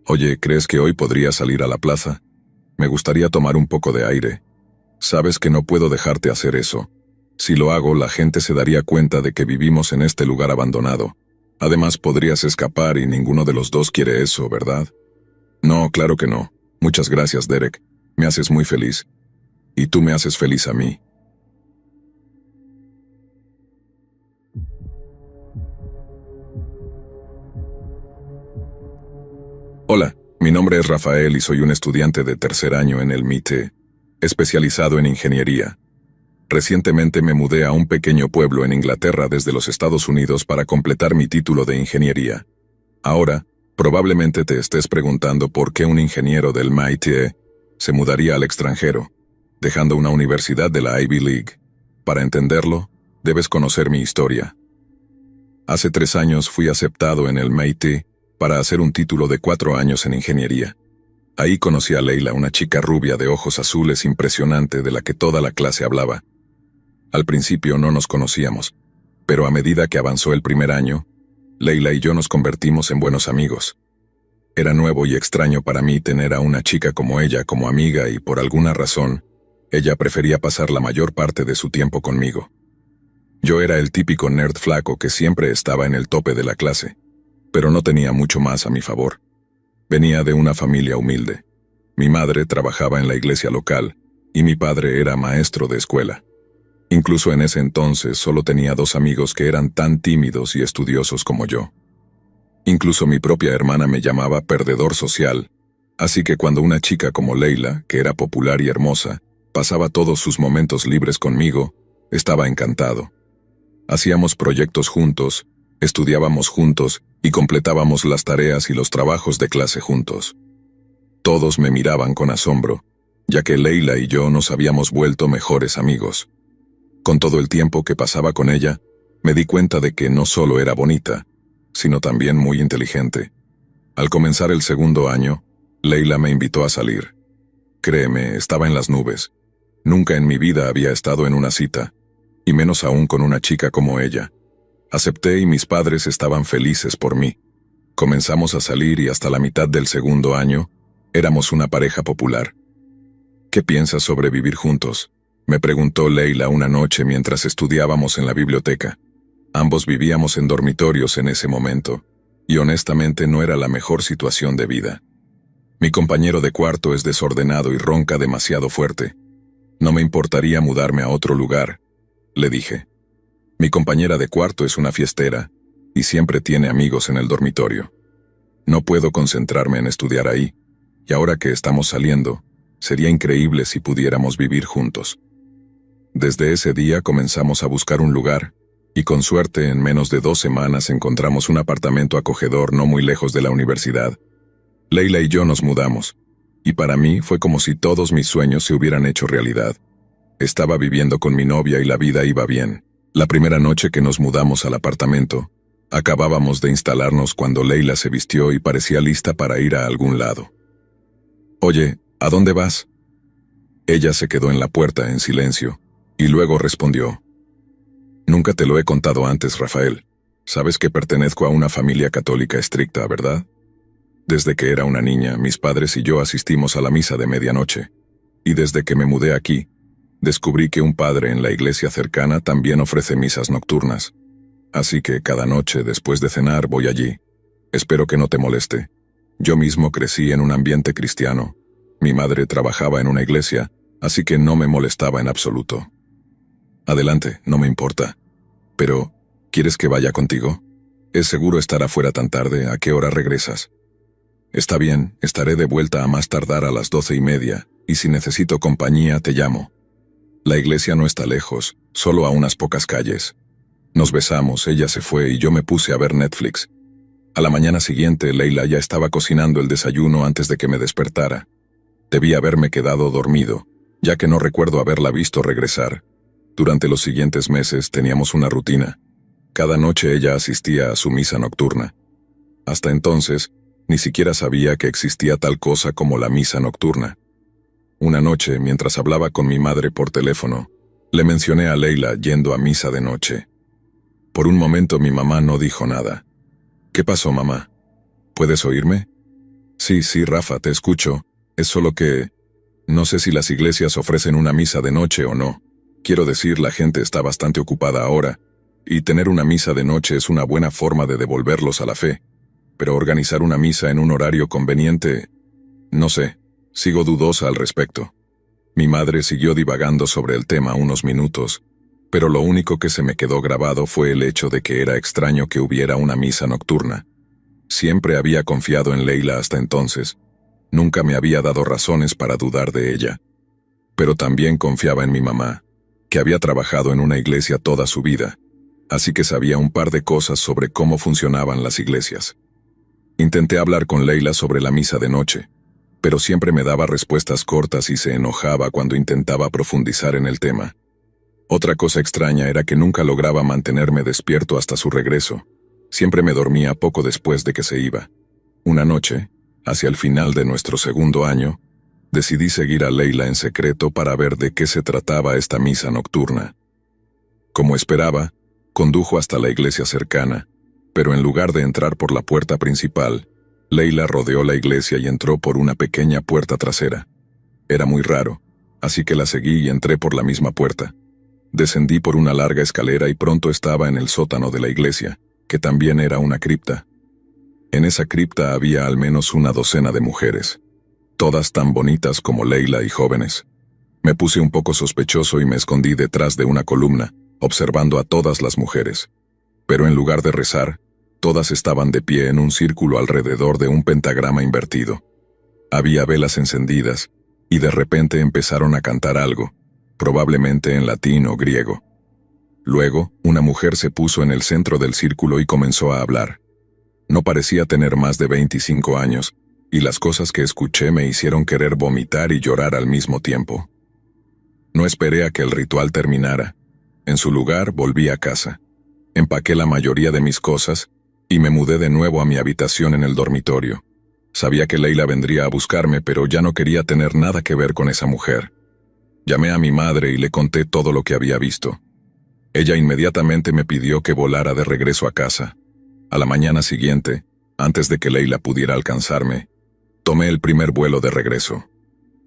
Oye, ¿crees que hoy podría salir a la plaza? Me gustaría tomar un poco de aire. Sabes que no puedo dejarte hacer eso. Si lo hago, la gente se daría cuenta de que vivimos en este lugar abandonado. Además, podrías escapar y ninguno de los dos quiere eso, ¿verdad? No, claro que no. Muchas gracias, Derek. Me haces muy feliz. Y tú me haces feliz a mí. Hola, mi nombre es Rafael y soy un estudiante de tercer año en el MIT, especializado en ingeniería. Recientemente me mudé a un pequeño pueblo en Inglaterra desde los Estados Unidos para completar mi título de ingeniería. Ahora, probablemente te estés preguntando por qué un ingeniero del MIT se mudaría al extranjero, dejando una universidad de la Ivy League. Para entenderlo, debes conocer mi historia. Hace 3 años fui aceptado en el MIT para hacer un título de 4 años en ingeniería. Ahí conocí a Leila, una chica rubia de ojos azules impresionante de la que toda la clase hablaba. Al principio no nos conocíamos, pero a medida que avanzó el primer año, Leila y yo nos convertimos en buenos amigos. Era nuevo y extraño para mí tener a una chica como ella como amiga y por alguna razón, ella prefería pasar la mayor parte de su tiempo conmigo. Yo era el típico nerd flaco que siempre estaba en el tope de la clase, pero no tenía mucho más a mi favor. Venía de una familia humilde. Mi madre trabajaba en la iglesia local y mi padre era maestro de escuela. Incluso en ese entonces solo tenía 2 amigos que eran tan tímidos y estudiosos como yo. Incluso mi propia hermana me llamaba perdedor social, así que cuando una chica como Leila, que era popular y hermosa, pasaba todos sus momentos libres conmigo, estaba encantado. Hacíamos proyectos juntos, estudiábamos juntos y completábamos las tareas y los trabajos de clase juntos. Todos me miraban con asombro, ya que Leila y yo nos habíamos vuelto mejores amigos. Con todo el tiempo que pasaba con ella, me di cuenta de que no solo era bonita, sino también muy inteligente. Al comenzar el segundo año, Leila me invitó a salir. Créeme, estaba en las nubes. Nunca en mi vida había estado en una cita, y menos aún con una chica como ella. Acepté y mis padres estaban felices por mí. Comenzamos a salir y hasta la mitad del segundo año, éramos una pareja popular. ¿Qué piensas sobre vivir juntos?, me preguntó Leila una noche mientras estudiábamos en la biblioteca. Ambos vivíamos en dormitorios en ese momento, y honestamente no era la mejor situación de vida. Mi compañero de cuarto es desordenado y ronca demasiado fuerte. No me importaría mudarme a otro lugar, le dije. Mi compañera de cuarto es una fiestera, y siempre tiene amigos en el dormitorio. No puedo concentrarme en estudiar ahí, y ahora que estamos saliendo, Sería increíble si pudiéramos vivir juntos. Desde ese día comenzamos a buscar un lugar, y con suerte en menos de 2 semanas encontramos un apartamento acogedor no muy lejos de la universidad. Leila y yo nos mudamos, y para mí fue como si todos mis sueños se hubieran hecho realidad. Estaba viviendo con mi novia y la vida iba bien. La primera noche que nos mudamos al apartamento, acabábamos de instalarnos cuando Leila se vistió y parecía lista para ir a algún lado. «Oye, ¿a dónde vas?». Ella se quedó en la puerta en silencio, y luego respondió: «Nunca te lo he contado antes, Rafael. Sabes que pertenezco a una familia católica estricta, ¿verdad? Desde que era una niña, mis padres y yo asistimos a la misa de medianoche, y desde que me mudé aquí, descubrí que un padre en la iglesia cercana también ofrece misas nocturnas. Así que cada noche, después de cenar, voy allí. Espero que no te moleste. Yo mismo crecí en un ambiente cristiano. Mi madre trabajaba en una iglesia, así que no me molestaba en absoluto». «Adelante, no me importa. Pero, ¿quieres que vaya contigo? Es seguro estar afuera tan tarde. ¿A qué hora regresas?». «Está bien, estaré de vuelta a más tardar a las 12:30, y si necesito compañía te llamo. La iglesia no está lejos, solo a unas pocas calles». Nos besamos, ella se fue y yo me puse a ver Netflix. A la mañana siguiente, Leila ya estaba cocinando el desayuno antes de que me despertara. Debí haberme quedado dormido, ya que no recuerdo haberla visto regresar. Durante los siguientes meses teníamos una rutina. Cada noche ella asistía a su misa nocturna. Hasta entonces, ni siquiera sabía que existía tal cosa como la misa nocturna. Una noche, mientras hablaba con mi madre por teléfono, le mencioné a Leila yendo a misa de noche. Por un momento mi mamá no dijo nada. «¿Qué pasó, mamá? ¿Puedes oírme?». Sí, Rafa, te escucho. Es solo que no sé si las iglesias ofrecen una misa de noche o no. Quiero decir, la gente está bastante ocupada ahora, y tener una misa de noche es una buena forma de devolverlos a la fe. Pero organizar una misa en un horario conveniente, no sé, sigo dudosa al respecto». Mi madre siguió divagando sobre el tema unos minutos, pero lo único que se me quedó grabado fue el hecho de que era extraño que hubiera una misa nocturna. Siempre había confiado en Leila hasta entonces. Nunca me había dado razones para dudar de ella. Pero también confiaba en mi mamá, que había trabajado en una iglesia toda su vida, así que sabía un par de cosas sobre cómo funcionaban las iglesias. Intenté hablar con Leila sobre la misa de noche, pero siempre me daba respuestas cortas y se enojaba cuando intentaba profundizar en el tema. Otra cosa extraña era que nunca lograba mantenerme despierto hasta su regreso. Siempre me dormía poco después de que se iba. Una noche, hacia el final de nuestro segundo año, decidí seguir a Leila en secreto para ver de qué se trataba esta misa nocturna. Como esperaba, condujo hasta la iglesia cercana, pero en lugar de entrar por la puerta principal, Leila rodeó la iglesia y entró por una pequeña puerta trasera. Era muy raro, así que la seguí y entré por la misma puerta. Descendí por una larga escalera y pronto estaba en el sótano de la iglesia, que también era una cripta. En esa cripta había al menos una docena de mujeres, todas tan bonitas como Leila y jóvenes. Me puse un poco sospechoso y me escondí detrás de una columna, observando a todas las mujeres. Pero en lugar de rezar, todas estaban de pie en un círculo alrededor de un pentagrama invertido. Había velas encendidas, y de repente empezaron a cantar algo, probablemente en latín o griego. Luego, una mujer se puso en el centro del círculo y comenzó a hablar. No parecía tener más de 25 años, y las cosas que escuché me hicieron querer vomitar y llorar al mismo tiempo. No esperé a que el ritual terminara. En su lugar, volví a casa. Empaqué la mayoría de mis cosas, y me mudé de nuevo a mi habitación en el dormitorio. Sabía que Leila vendría a buscarme, pero ya no quería tener nada que ver con esa mujer. Llamé a mi madre y le conté todo lo que había visto. Ella inmediatamente me pidió que volara de regreso a casa. A la mañana siguiente, antes de que Leila pudiera alcanzarme, tomé el primer vuelo de regreso.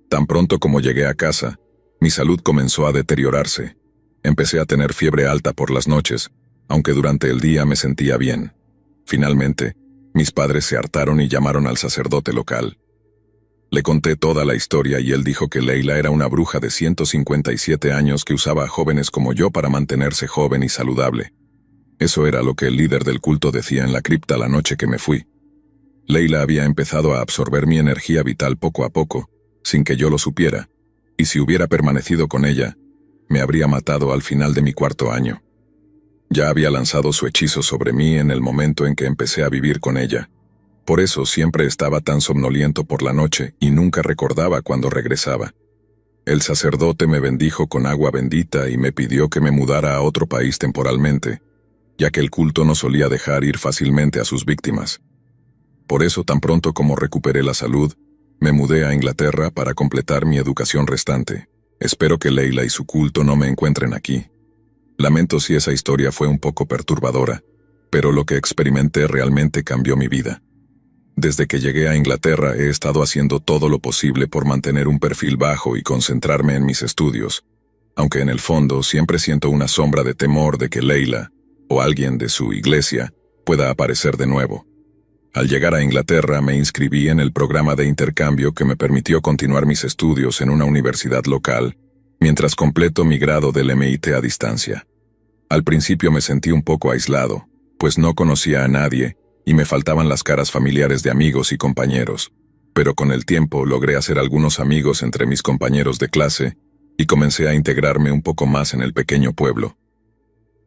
Tan pronto como llegué a casa, mi salud comenzó a deteriorarse. Empecé a tener fiebre alta por las noches, aunque durante el día me sentía bien. Finalmente, mis padres se hartaron y llamaron al sacerdote local. Le conté toda la historia y él dijo que Leila era una bruja de 157 años que usaba a jóvenes como yo para mantenerse joven y saludable. Eso era lo que el líder del culto decía en la cripta la noche que me fui. Leila había empezado a absorber mi energía vital poco a poco, sin que yo lo supiera, y si hubiera permanecido con ella, me habría matado al final de mi cuarto año. Ya había lanzado su hechizo sobre mí en el momento en que empecé a vivir con ella. Por eso siempre estaba tan somnoliento por la noche y nunca recordaba cuando regresaba. El sacerdote me bendijo con agua bendita y me pidió que me mudara a otro país temporalmente, ya que el culto no solía dejar ir fácilmente a sus víctimas. Por eso, tan pronto como recuperé la salud, me mudé a Inglaterra para completar mi educación restante. Espero que Leila y su culto no me encuentren aquí. Lamento si esa historia fue un poco perturbadora, pero lo que experimenté realmente cambió mi vida. Desde que llegué a Inglaterra he estado haciendo todo lo posible por mantener un perfil bajo y concentrarme en mis estudios, aunque en el fondo siempre siento una sombra de temor de que Leila, o alguien de su iglesia, pueda aparecer de nuevo. Al llegar a Inglaterra me inscribí en el programa de intercambio que me permitió continuar mis estudios en una universidad local, mientras completo mi grado del MIT a distancia. Al principio me sentí un poco aislado, pues no conocía a nadie y me faltaban las caras familiares de amigos y compañeros, pero con el tiempo logré hacer algunos amigos entre mis compañeros de clase y comencé a integrarme un poco más en el pequeño pueblo.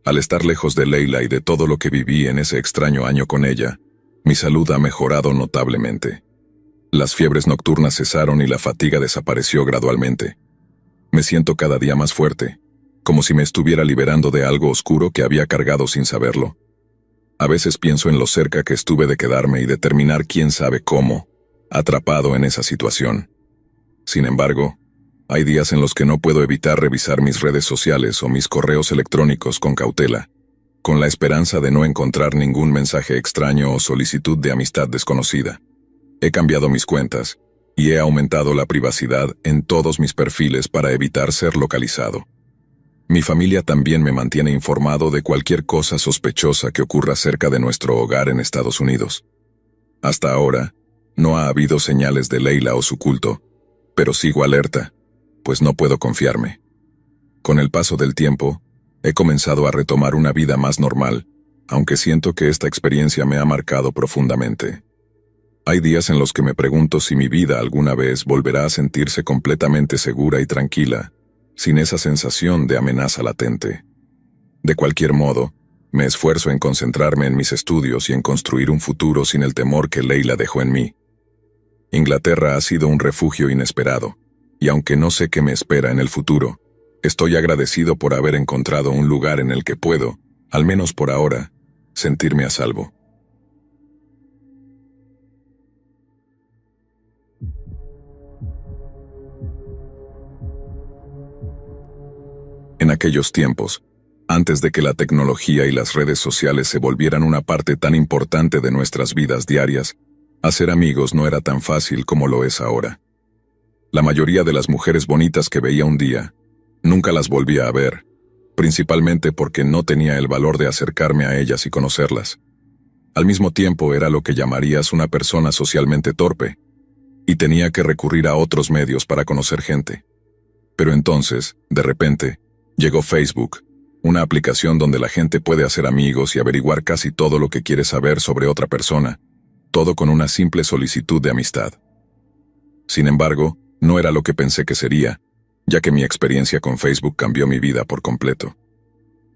Al estar lejos de Leila y de todo lo que viví en ese extraño año con ella, mi salud ha mejorado notablemente. Las fiebres nocturnas cesaron y la fatiga desapareció gradualmente. Me siento cada día más fuerte, como si me estuviera liberando de algo oscuro que había cargado sin saberlo. A veces pienso en lo cerca que estuve de quedarme y de terminar quién sabe cómo, atrapado en esa situación. Sin embargo, hay días en los que no puedo evitar revisar mis redes sociales o mis correos electrónicos con cautela, con la esperanza de no encontrar ningún mensaje extraño o solicitud de amistad desconocida. He cambiado mis cuentas y he aumentado la privacidad en todos mis perfiles para evitar ser localizado. Mi familia también me mantiene informado de cualquier cosa sospechosa que ocurra cerca de nuestro hogar en Estados Unidos. Hasta ahora, no ha habido señales de Leila o su culto, pero sigo alerta, pues no puedo confiarme. Con el paso del tiempo, he comenzado a retomar una vida más normal, aunque siento que esta experiencia me ha marcado profundamente. Hay días en los que me pregunto si mi vida alguna vez volverá a sentirse completamente segura y tranquila, sin esa sensación de amenaza latente. De cualquier modo, me esfuerzo en concentrarme en mis estudios y en construir un futuro sin el temor que Leila dejó en mí. Inglaterra ha sido un refugio inesperado, y aunque no sé qué me espera en el futuro, estoy agradecido por haber encontrado un lugar en el que puedo, al menos por ahora, sentirme a salvo. En aquellos tiempos, antes de que la tecnología y las redes sociales se volvieran una parte tan importante de nuestras vidas diarias, hacer amigos no era tan fácil como lo es ahora. La mayoría de las mujeres bonitas que veía un día, nunca las volvía a ver, principalmente porque no tenía el valor de acercarme a ellas y conocerlas. Al mismo tiempo era lo que llamarías una persona socialmente torpe, y tenía que recurrir a otros medios para conocer gente. Pero entonces, de repente, llegó Facebook, una aplicación donde la gente puede hacer amigos y averiguar casi todo lo que quiere saber sobre otra persona, todo con una simple solicitud de amistad. Sin embargo, no era lo que pensé que sería, ya que mi experiencia con Facebook cambió mi vida por completo.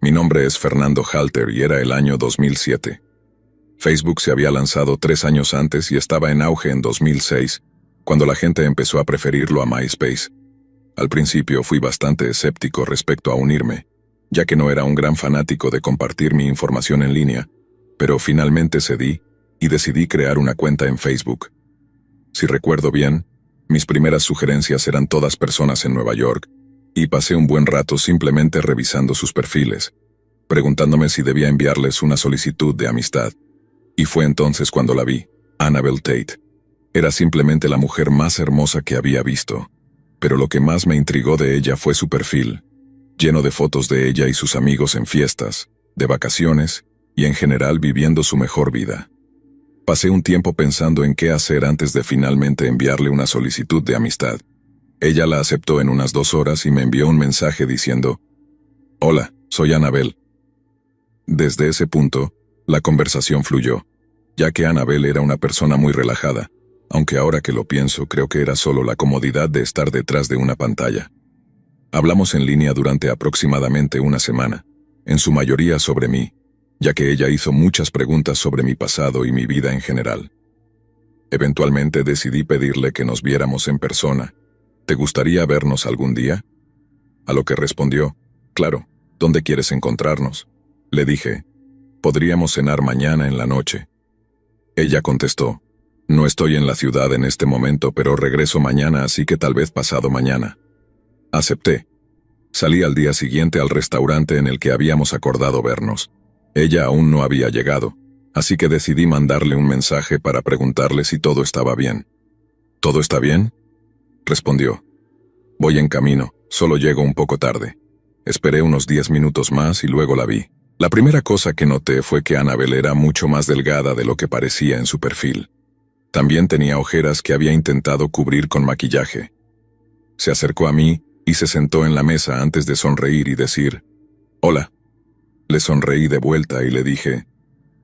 Mi nombre es Fernando Halter y era el año 2007. Facebook se había lanzado 3 años antes y estaba en auge en 2006, cuando la gente empezó a preferirlo a MySpace. Al principio fui bastante escéptico respecto a unirme, ya que no era un gran fanático de compartir mi información en línea, pero finalmente cedí y decidí crear una cuenta en Facebook. Si recuerdo bien, mis primeras sugerencias eran todas personas en Nueva York, y pasé un buen rato simplemente revisando sus perfiles, preguntándome si debía enviarles una solicitud de amistad. Y fue entonces cuando la vi, Annabelle Tate. Era simplemente la mujer más hermosa que había visto, pero lo que más me intrigó de ella fue su perfil, lleno de fotos de ella y sus amigos en fiestas, de vacaciones, y en general viviendo su mejor vida. Pasé un tiempo pensando en qué hacer antes de finalmente enviarle una solicitud de amistad. Ella la aceptó en unas 2 horas y me envió un mensaje diciendo: «Hola, soy Annabelle». Desde ese punto, la conversación fluyó, ya que Annabelle era una persona muy relajada, aunque ahora que lo pienso creo que era solo la comodidad de estar detrás de una pantalla. Hablamos en línea durante aproximadamente una semana, en su mayoría sobre mí, ya que ella hizo muchas preguntas sobre mi pasado y mi vida en general. Eventualmente decidí pedirle que nos viéramos en persona. ¿Te gustaría vernos algún día? A lo que respondió, claro, ¿dónde quieres encontrarnos? Le dije, podríamos cenar mañana en la noche. Ella contestó, no estoy en la ciudad en este momento, pero regreso mañana, así que tal vez pasado mañana. Acepté. Salí al día siguiente al restaurante en el que habíamos acordado vernos. Ella aún no había llegado, así que decidí mandarle un mensaje para preguntarle si todo estaba bien. ¿Todo está bien?, respondió. Voy en camino, solo llego un poco tarde. Esperé unos 10 minutos más y luego la vi. La primera cosa que noté fue que Annabelle era mucho más delgada de lo que parecía en su perfil. También tenía ojeras que había intentado cubrir con maquillaje. Se acercó a mí y se sentó en la mesa antes de sonreír y decir, «Hola». Le sonreí de vuelta y le dije,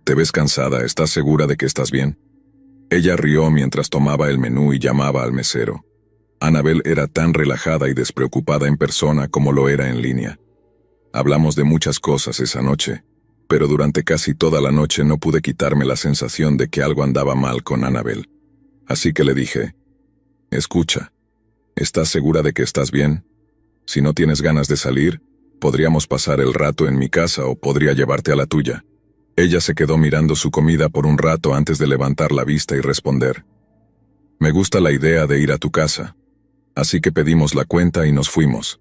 «¿Te ves cansada? ¿Estás segura de que estás bien?». Ella rió mientras tomaba el menú y llamaba al mesero. Annabelle era tan relajada y despreocupada en persona como lo era en línea. Hablamos de muchas cosas esa noche, pero durante casi toda la noche no pude quitarme la sensación de que algo andaba mal con Annabelle. Así que le dije, «Escucha, ¿estás segura de que estás bien? Si no tienes ganas de salir, podríamos pasar el rato en mi casa o podría llevarte a la tuya». Ella se quedó mirando su comida por un rato antes de levantar la vista y responder, «Me gusta la idea de ir a tu casa». Así que pedimos la cuenta y nos fuimos.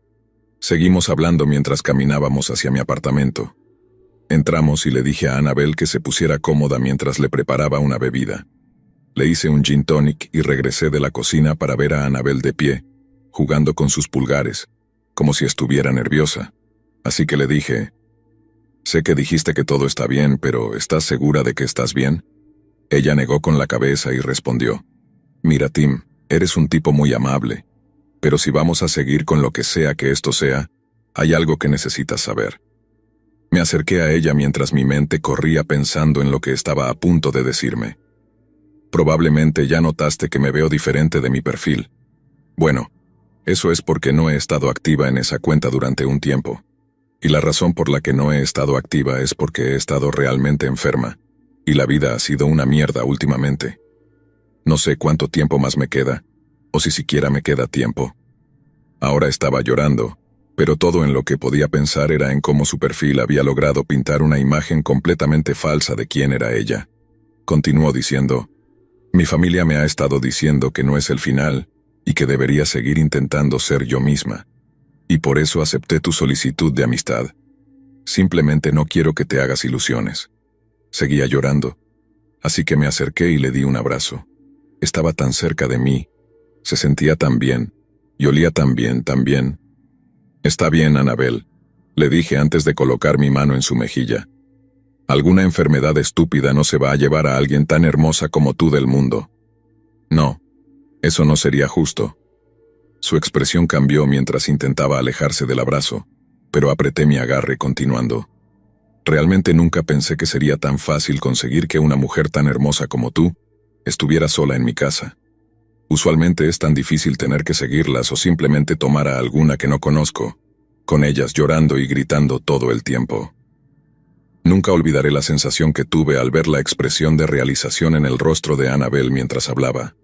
Seguimos hablando mientras caminábamos hacia mi apartamento. Entramos y le dije a Annabelle que se pusiera cómoda mientras le preparaba una bebida. Le hice un gin tonic y regresé de la cocina para ver a Annabelle de pie, jugando con sus pulgares, como si estuviera nerviosa. Así que le dije, «Sé que dijiste que todo está bien, pero ¿estás segura de que estás bien?». Ella negó con la cabeza y respondió, «Mira, Tim, eres un tipo muy amable. Pero si vamos a seguir con lo que sea que esto sea, hay algo que necesitas saber». Me acerqué a ella mientras mi mente corría pensando en lo que estaba a punto de decirme. «Probablemente ya notaste que me veo diferente de mi perfil. Bueno, eso es porque no he estado activa en esa cuenta durante un tiempo. Y la razón por la que no he estado activa es porque he estado realmente enferma, y la vida ha sido una mierda últimamente. No sé cuánto tiempo más me queda, o si siquiera me queda tiempo». Ahora estaba llorando, pero todo en lo que podía pensar era en cómo su perfil había logrado pintar una imagen completamente falsa de quién era ella. Continuó diciendo, «Mi familia me ha estado diciendo que no es el final y que debería seguir intentando ser yo misma. Y por eso acepté tu solicitud de amistad. Simplemente no quiero que te hagas ilusiones». Seguía llorando, así que me acerqué y le di un abrazo. Estaba tan cerca de mí, se sentía tan bien, y olía tan bien, tan bien. «Está bien, Annabelle», le dije antes de colocar mi mano en su mejilla. «Alguna enfermedad estúpida no se va a llevar a alguien tan hermosa como tú del mundo. No, eso no sería justo». Su expresión cambió mientras intentaba alejarse del abrazo, pero apreté mi agarre continuando. «Realmente nunca pensé que sería tan fácil conseguir que una mujer tan hermosa como tú estuviera sola en mi casa. Usualmente es tan difícil tener que seguirlas o simplemente tomar a alguna que no conozco, con ellas llorando y gritando todo el tiempo». Nunca olvidaré la sensación que tuve al ver la expresión de realización en el rostro de Annabelle mientras hablaba.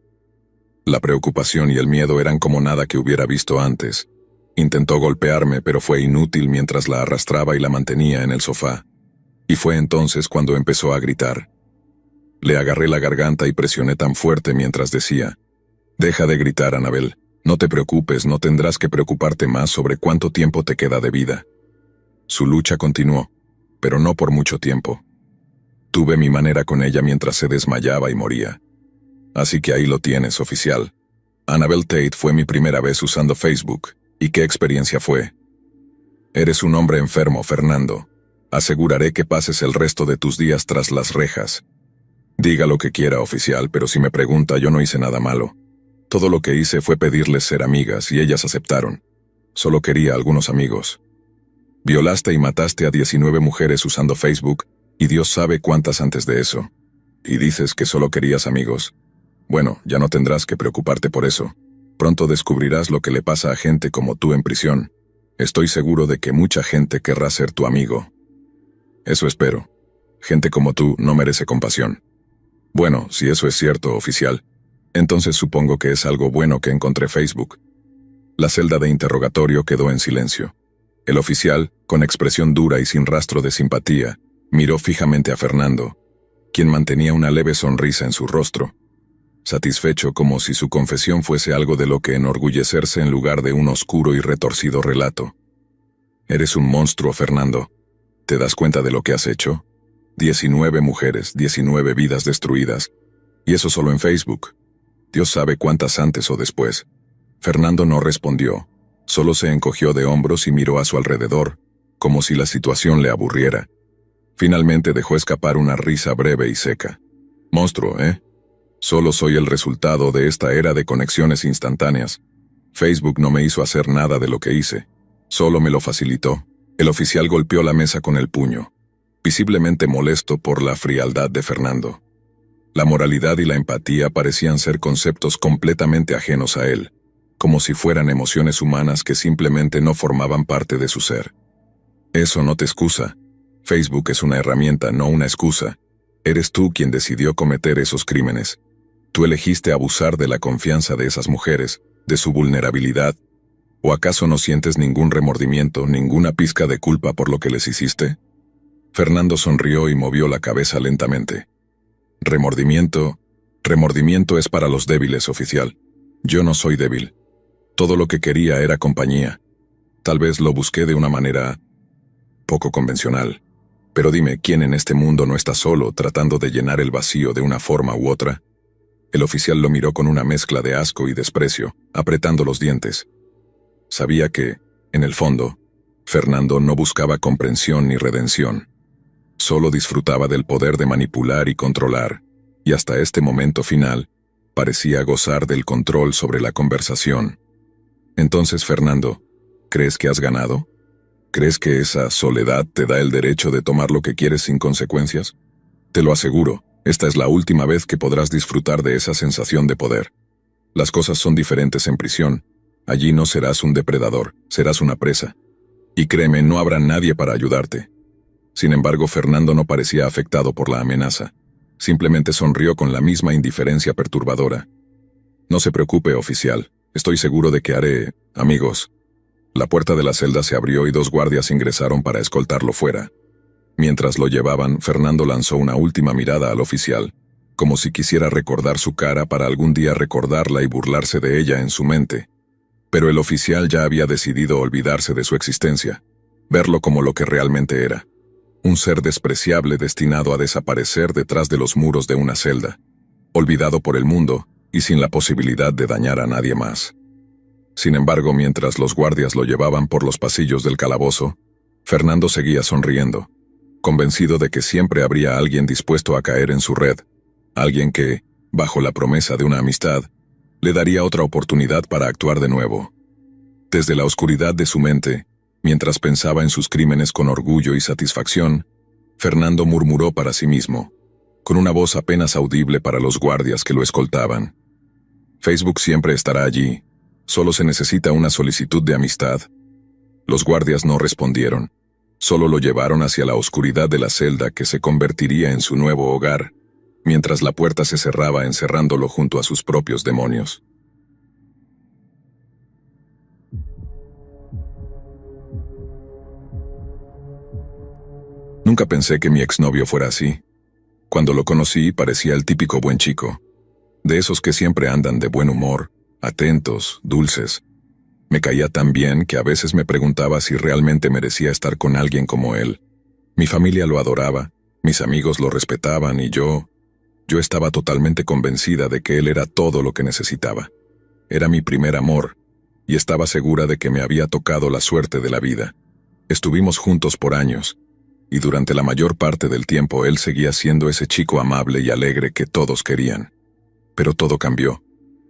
La preocupación y el miedo eran como nada que hubiera visto antes. Intentó golpearme, pero fue inútil mientras la arrastraba y la mantenía en el sofá. Y fue entonces cuando empezó a gritar. Le agarré la garganta y presioné tan fuerte mientras decía, «Deja de gritar, Annabelle. No te preocupes, no tendrás que preocuparte más sobre cuánto tiempo te queda de vida». Su lucha continuó, pero no por mucho tiempo. Tuve mi manera con ella mientras se desmayaba y moría. Así que ahí lo tienes, oficial. Annabelle Tate fue mi primera vez usando Facebook. ¿Y qué experiencia fue? Eres un hombre enfermo, Fernando. Aseguraré que pases el resto de tus días tras las rejas. Diga lo que quiera, oficial, pero si me pregunta, yo no hice nada malo. Todo lo que hice fue pedirles ser amigas y ellas aceptaron. Solo quería algunos amigos. Violaste y mataste a 19 mujeres usando Facebook, y Dios sabe cuántas antes de eso. Y dices que solo querías amigos. Bueno, ya no tendrás que preocuparte por eso. Pronto descubrirás lo que le pasa a gente como tú en prisión. Estoy seguro de que mucha gente querrá ser tu amigo. Eso espero. Gente como tú no merece compasión. Bueno, si eso es cierto, oficial, entonces supongo que es algo bueno que encontré Facebook. La celda de interrogatorio quedó en silencio. El oficial, con expresión dura y sin rastro de simpatía, miró fijamente a Fernando, quien mantenía una leve sonrisa en su rostro, satisfecho como si su confesión fuese algo de lo que enorgullecerse en lugar de un oscuro y retorcido relato. Eres un monstruo, Fernando. ¿Te das cuenta de lo que has hecho? 19 mujeres, 19 vidas destruidas. Y eso solo en Facebook. Dios sabe cuántas antes o después. Fernando no respondió. Solo se encogió de hombros y miró a su alrededor, como si la situación le aburriera. Finalmente dejó escapar una risa breve y seca. Monstruo, ¿eh? Solo soy el resultado de esta era de conexiones instantáneas. Facebook no me hizo hacer nada de lo que hice. Solo me lo facilitó. El oficial golpeó la mesa con el puño, visiblemente molesto por la frialdad de Fernando. La moralidad y la empatía parecían ser conceptos completamente ajenos a él, como si fueran emociones humanas que simplemente no formaban parte de su ser. Eso no te excusa. Facebook es una herramienta, no una excusa. Eres tú quien decidió cometer esos crímenes. Tú elegiste abusar de la confianza de esas mujeres, de su vulnerabilidad. ¿O acaso no sientes ningún remordimiento, ninguna pizca de culpa por lo que les hiciste? Fernando sonrió y movió la cabeza lentamente. Remordimiento es para los débiles, oficial. Yo no soy débil. Todo lo que quería era compañía. Tal vez lo busqué de una manera poco convencional. Pero dime, ¿quién en este mundo no está solo tratando de llenar el vacío de una forma u otra? El oficial lo miró con una mezcla de asco y desprecio, apretando los dientes. Sabía que, en el fondo, Fernando no buscaba comprensión ni redención. Solo disfrutaba del poder de manipular y controlar, y hasta este momento final, parecía gozar del control sobre la conversación. Entonces, Fernando, ¿crees que has ganado? ¿Crees que esa soledad te da el derecho de tomar lo que quieres sin consecuencias? Te lo aseguro, esta es la última vez que podrás disfrutar de esa sensación de poder. Las cosas son diferentes en prisión. Allí no serás un depredador, serás una presa. Y créeme, no habrá nadie para ayudarte. Sin embargo, Fernando no parecía afectado por la amenaza. Simplemente sonrió con la misma indiferencia perturbadora. No se preocupe, oficial. Estoy seguro de que haré amigos. La puerta de la celda se abrió y 2 guardias ingresaron para escoltarlo fuera. Mientras lo llevaban, Fernando lanzó una última mirada al oficial, como si quisiera recordar su cara para algún día recordarla y burlarse de ella en su mente. Pero el oficial ya había decidido olvidarse de su existencia, verlo como lo que realmente era. Un ser despreciable destinado a desaparecer detrás de los muros de una celda, olvidado por el mundo y sin la posibilidad de dañar a nadie más. Sin embargo, mientras los guardias lo llevaban por los pasillos del calabozo, Fernando seguía sonriendo, convencido de que siempre habría alguien dispuesto a caer en su red, alguien que, bajo la promesa de una amistad, le daría otra oportunidad para actuar de nuevo. Desde la oscuridad de su mente, mientras pensaba en sus crímenes con orgullo y satisfacción, Fernando murmuró para sí mismo, con una voz apenas audible para los guardias que lo escoltaban. Facebook siempre estará allí, solo se necesita una solicitud de amistad. Los guardias no respondieron, solo lo llevaron hacia la oscuridad de la celda que se convertiría en su nuevo hogar, mientras la puerta se cerraba encerrándolo junto a sus propios demonios. Nunca pensé que mi exnovio fuera así. Cuando lo conocí parecía el típico buen chico, de esos que siempre andan de buen humor, atentos, dulces. Me caía tan bien que a veces me preguntaba si realmente merecía estar con alguien como él. Mi familia lo adoraba, mis amigos lo respetaban y yo estaba totalmente convencida de que él era todo lo que necesitaba. Era mi primer amor, y estaba segura de que me había tocado la suerte de la vida. Estuvimos juntos por años, y durante la mayor parte del tiempo él seguía siendo ese chico amable y alegre que todos querían. Pero todo cambió,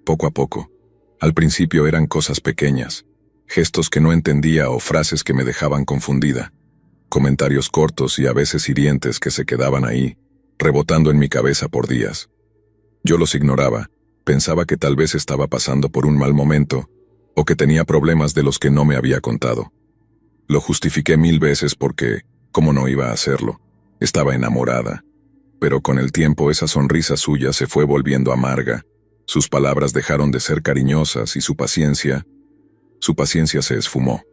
poco a poco. Al principio eran cosas pequeñas, gestos que no entendía o frases que me dejaban confundida, comentarios cortos y a veces hirientes que se quedaban ahí, rebotando en mi cabeza por días. Yo los ignoraba, Pensaba que tal vez estaba pasando por un mal momento, o que tenía problemas de los que no me había contado. Lo justifiqué 1000 veces porque, ¿cómo no iba a hacerlo? Estaba enamorada. Pero con el tiempo esa sonrisa suya se fue volviendo amarga, sus palabras dejaron de ser cariñosas y su paciencia se esfumó.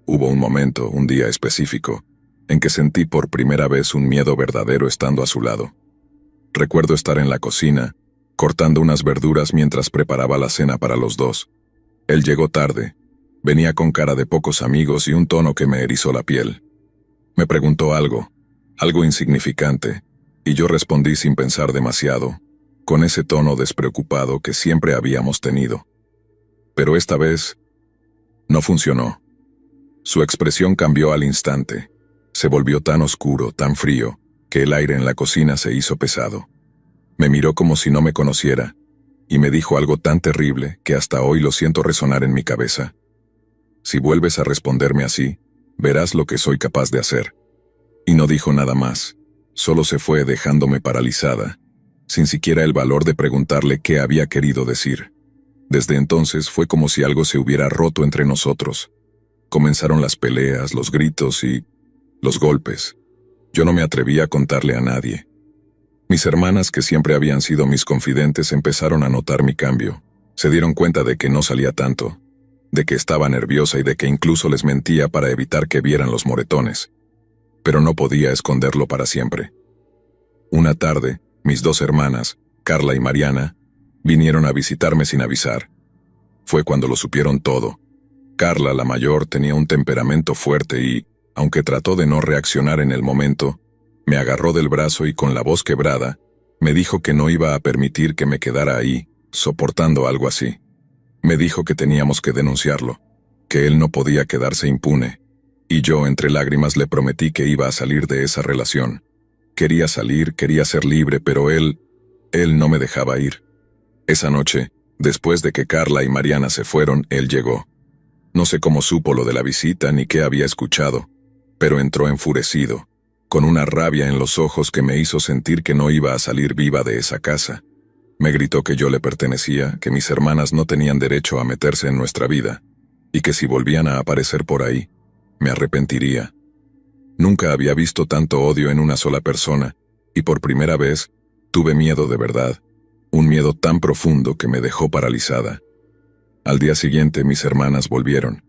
Hubo un momento, un día específico, en que sentí por primera vez un miedo verdadero estando a su lado. Recuerdo estar en la cocina, cortando unas verduras mientras preparaba la cena para los dos. Él llegó tarde, venía con cara de pocos amigos y un tono que me erizó la piel. Me preguntó algo insignificante, y yo respondí sin pensar demasiado, con ese tono despreocupado que siempre habíamos tenido. Pero esta vez no funcionó. Su expresión cambió al instante. Se volvió tan oscuro, tan frío, que el aire en la cocina se hizo pesado. Me miró como si no me conociera, y me dijo algo tan terrible que hasta hoy lo siento resonar en mi cabeza. Si vuelves a responderme así, verás lo que soy capaz de hacer. Y no dijo nada más, solo se fue dejándome paralizada, sin siquiera el valor de preguntarle qué había querido decir. Desde entonces fue como si algo se hubiera roto entre nosotros. Comenzaron las peleas, los gritos y los golpes. Yo no me atrevía a contarle a nadie. Mis hermanas, que siempre habían sido mis confidentes, empezaron a notar mi cambio. Se dieron cuenta de que no salía tanto, de que estaba nerviosa y de que incluso les mentía para evitar que vieran los moretones. Pero no podía esconderlo para siempre. Una tarde, mis 2 hermanas, Carla y Mariana, vinieron a visitarme sin avisar. Fue cuando lo supieron todo. Carla, la mayor, tenía un temperamento fuerte y, aunque trató de no reaccionar en el momento, me agarró del brazo y con la voz quebrada, me dijo que no iba a permitir que me quedara ahí, soportando algo así. Me dijo que teníamos que denunciarlo, que él no podía quedarse impune, y yo entre lágrimas le prometí que iba a salir de esa relación. Quería salir, quería ser libre, pero él no me dejaba ir. Esa noche, después de que Carla y Mariana se fueron, él llegó. No sé cómo supo lo de la visita ni qué había escuchado, pero entró enfurecido, con una rabia en los ojos que me hizo sentir que no iba a salir viva de esa casa. Me gritó que yo le pertenecía, que mis hermanas no tenían derecho a meterse en nuestra vida, y que si volvían a aparecer por ahí, me arrepentiría. Nunca había visto tanto odio en una sola persona, y por primera vez tuve miedo de verdad, un miedo tan profundo que me dejó paralizada. Al día siguiente mis hermanas volvieron.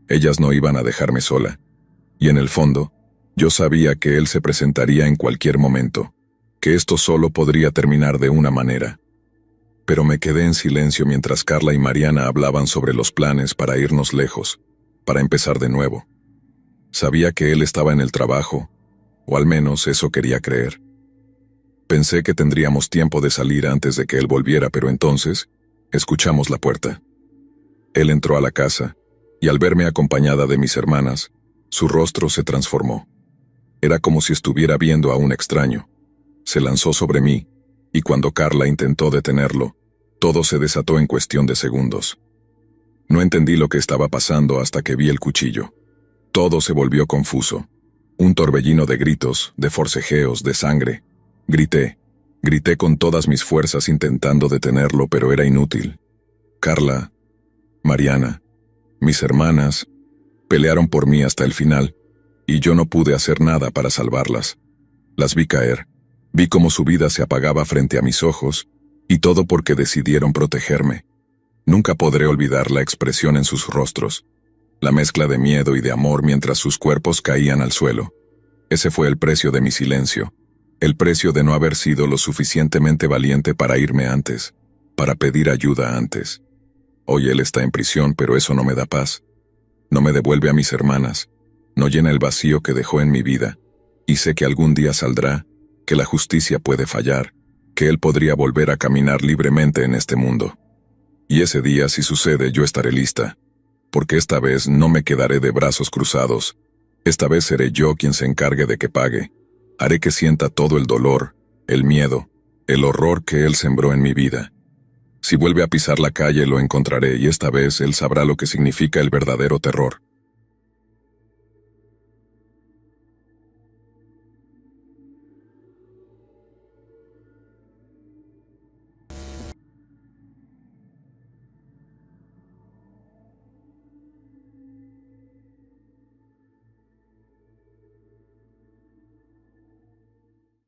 Ellas no iban a dejarme sola, y en el fondo, yo sabía que él se presentaría en cualquier momento, que esto solo podría terminar de una manera. Pero me quedé en silencio mientras Carla y Mariana hablaban sobre los planes para irnos lejos, para empezar de nuevo. Sabía que él estaba en el trabajo, o al menos eso quería creer. Pensé que tendríamos tiempo de salir antes de que él volviera, pero entonces escuchamos la puerta. Él entró a la casa, y al verme acompañada de mis hermanas, su rostro se transformó. Era como si estuviera viendo a un extraño. Se lanzó sobre mí, y cuando Carla intentó detenerlo, todo se desató en cuestión de segundos. No entendí lo que estaba pasando hasta que vi el cuchillo. Todo se volvió confuso. Un torbellino de gritos, de forcejeos, de sangre. Grité con todas mis fuerzas intentando detenerlo, pero era inútil. Carla, Mariana, mis hermanas, pelearon por mí hasta el final, y yo no pude hacer nada para salvarlas. Las vi caer, vi cómo su vida se apagaba frente a mis ojos, y todo porque decidieron protegerme. Nunca podré olvidar la expresión en sus rostros, la mezcla de miedo y de amor mientras sus cuerpos caían al suelo. Ese fue el precio de mi silencio, el precio de no haber sido lo suficientemente valiente para irme antes, para pedir ayuda antes. Hoy él está en prisión, pero eso no me da paz. No me devuelve a mis hermanas, no llena el vacío que dejó en mi vida, y sé que algún día saldrá, que la justicia puede fallar, que él podría volver a caminar libremente en este mundo. Y ese día, si sucede, yo estaré lista, porque esta vez no me quedaré de brazos cruzados. Esta vez seré yo quien se encargue de que pague. Haré que sienta todo el dolor, el miedo, el horror que él sembró en mi vida. Si vuelve a pisar la calle lo encontraré y esta vez él sabrá lo que significa el verdadero terror.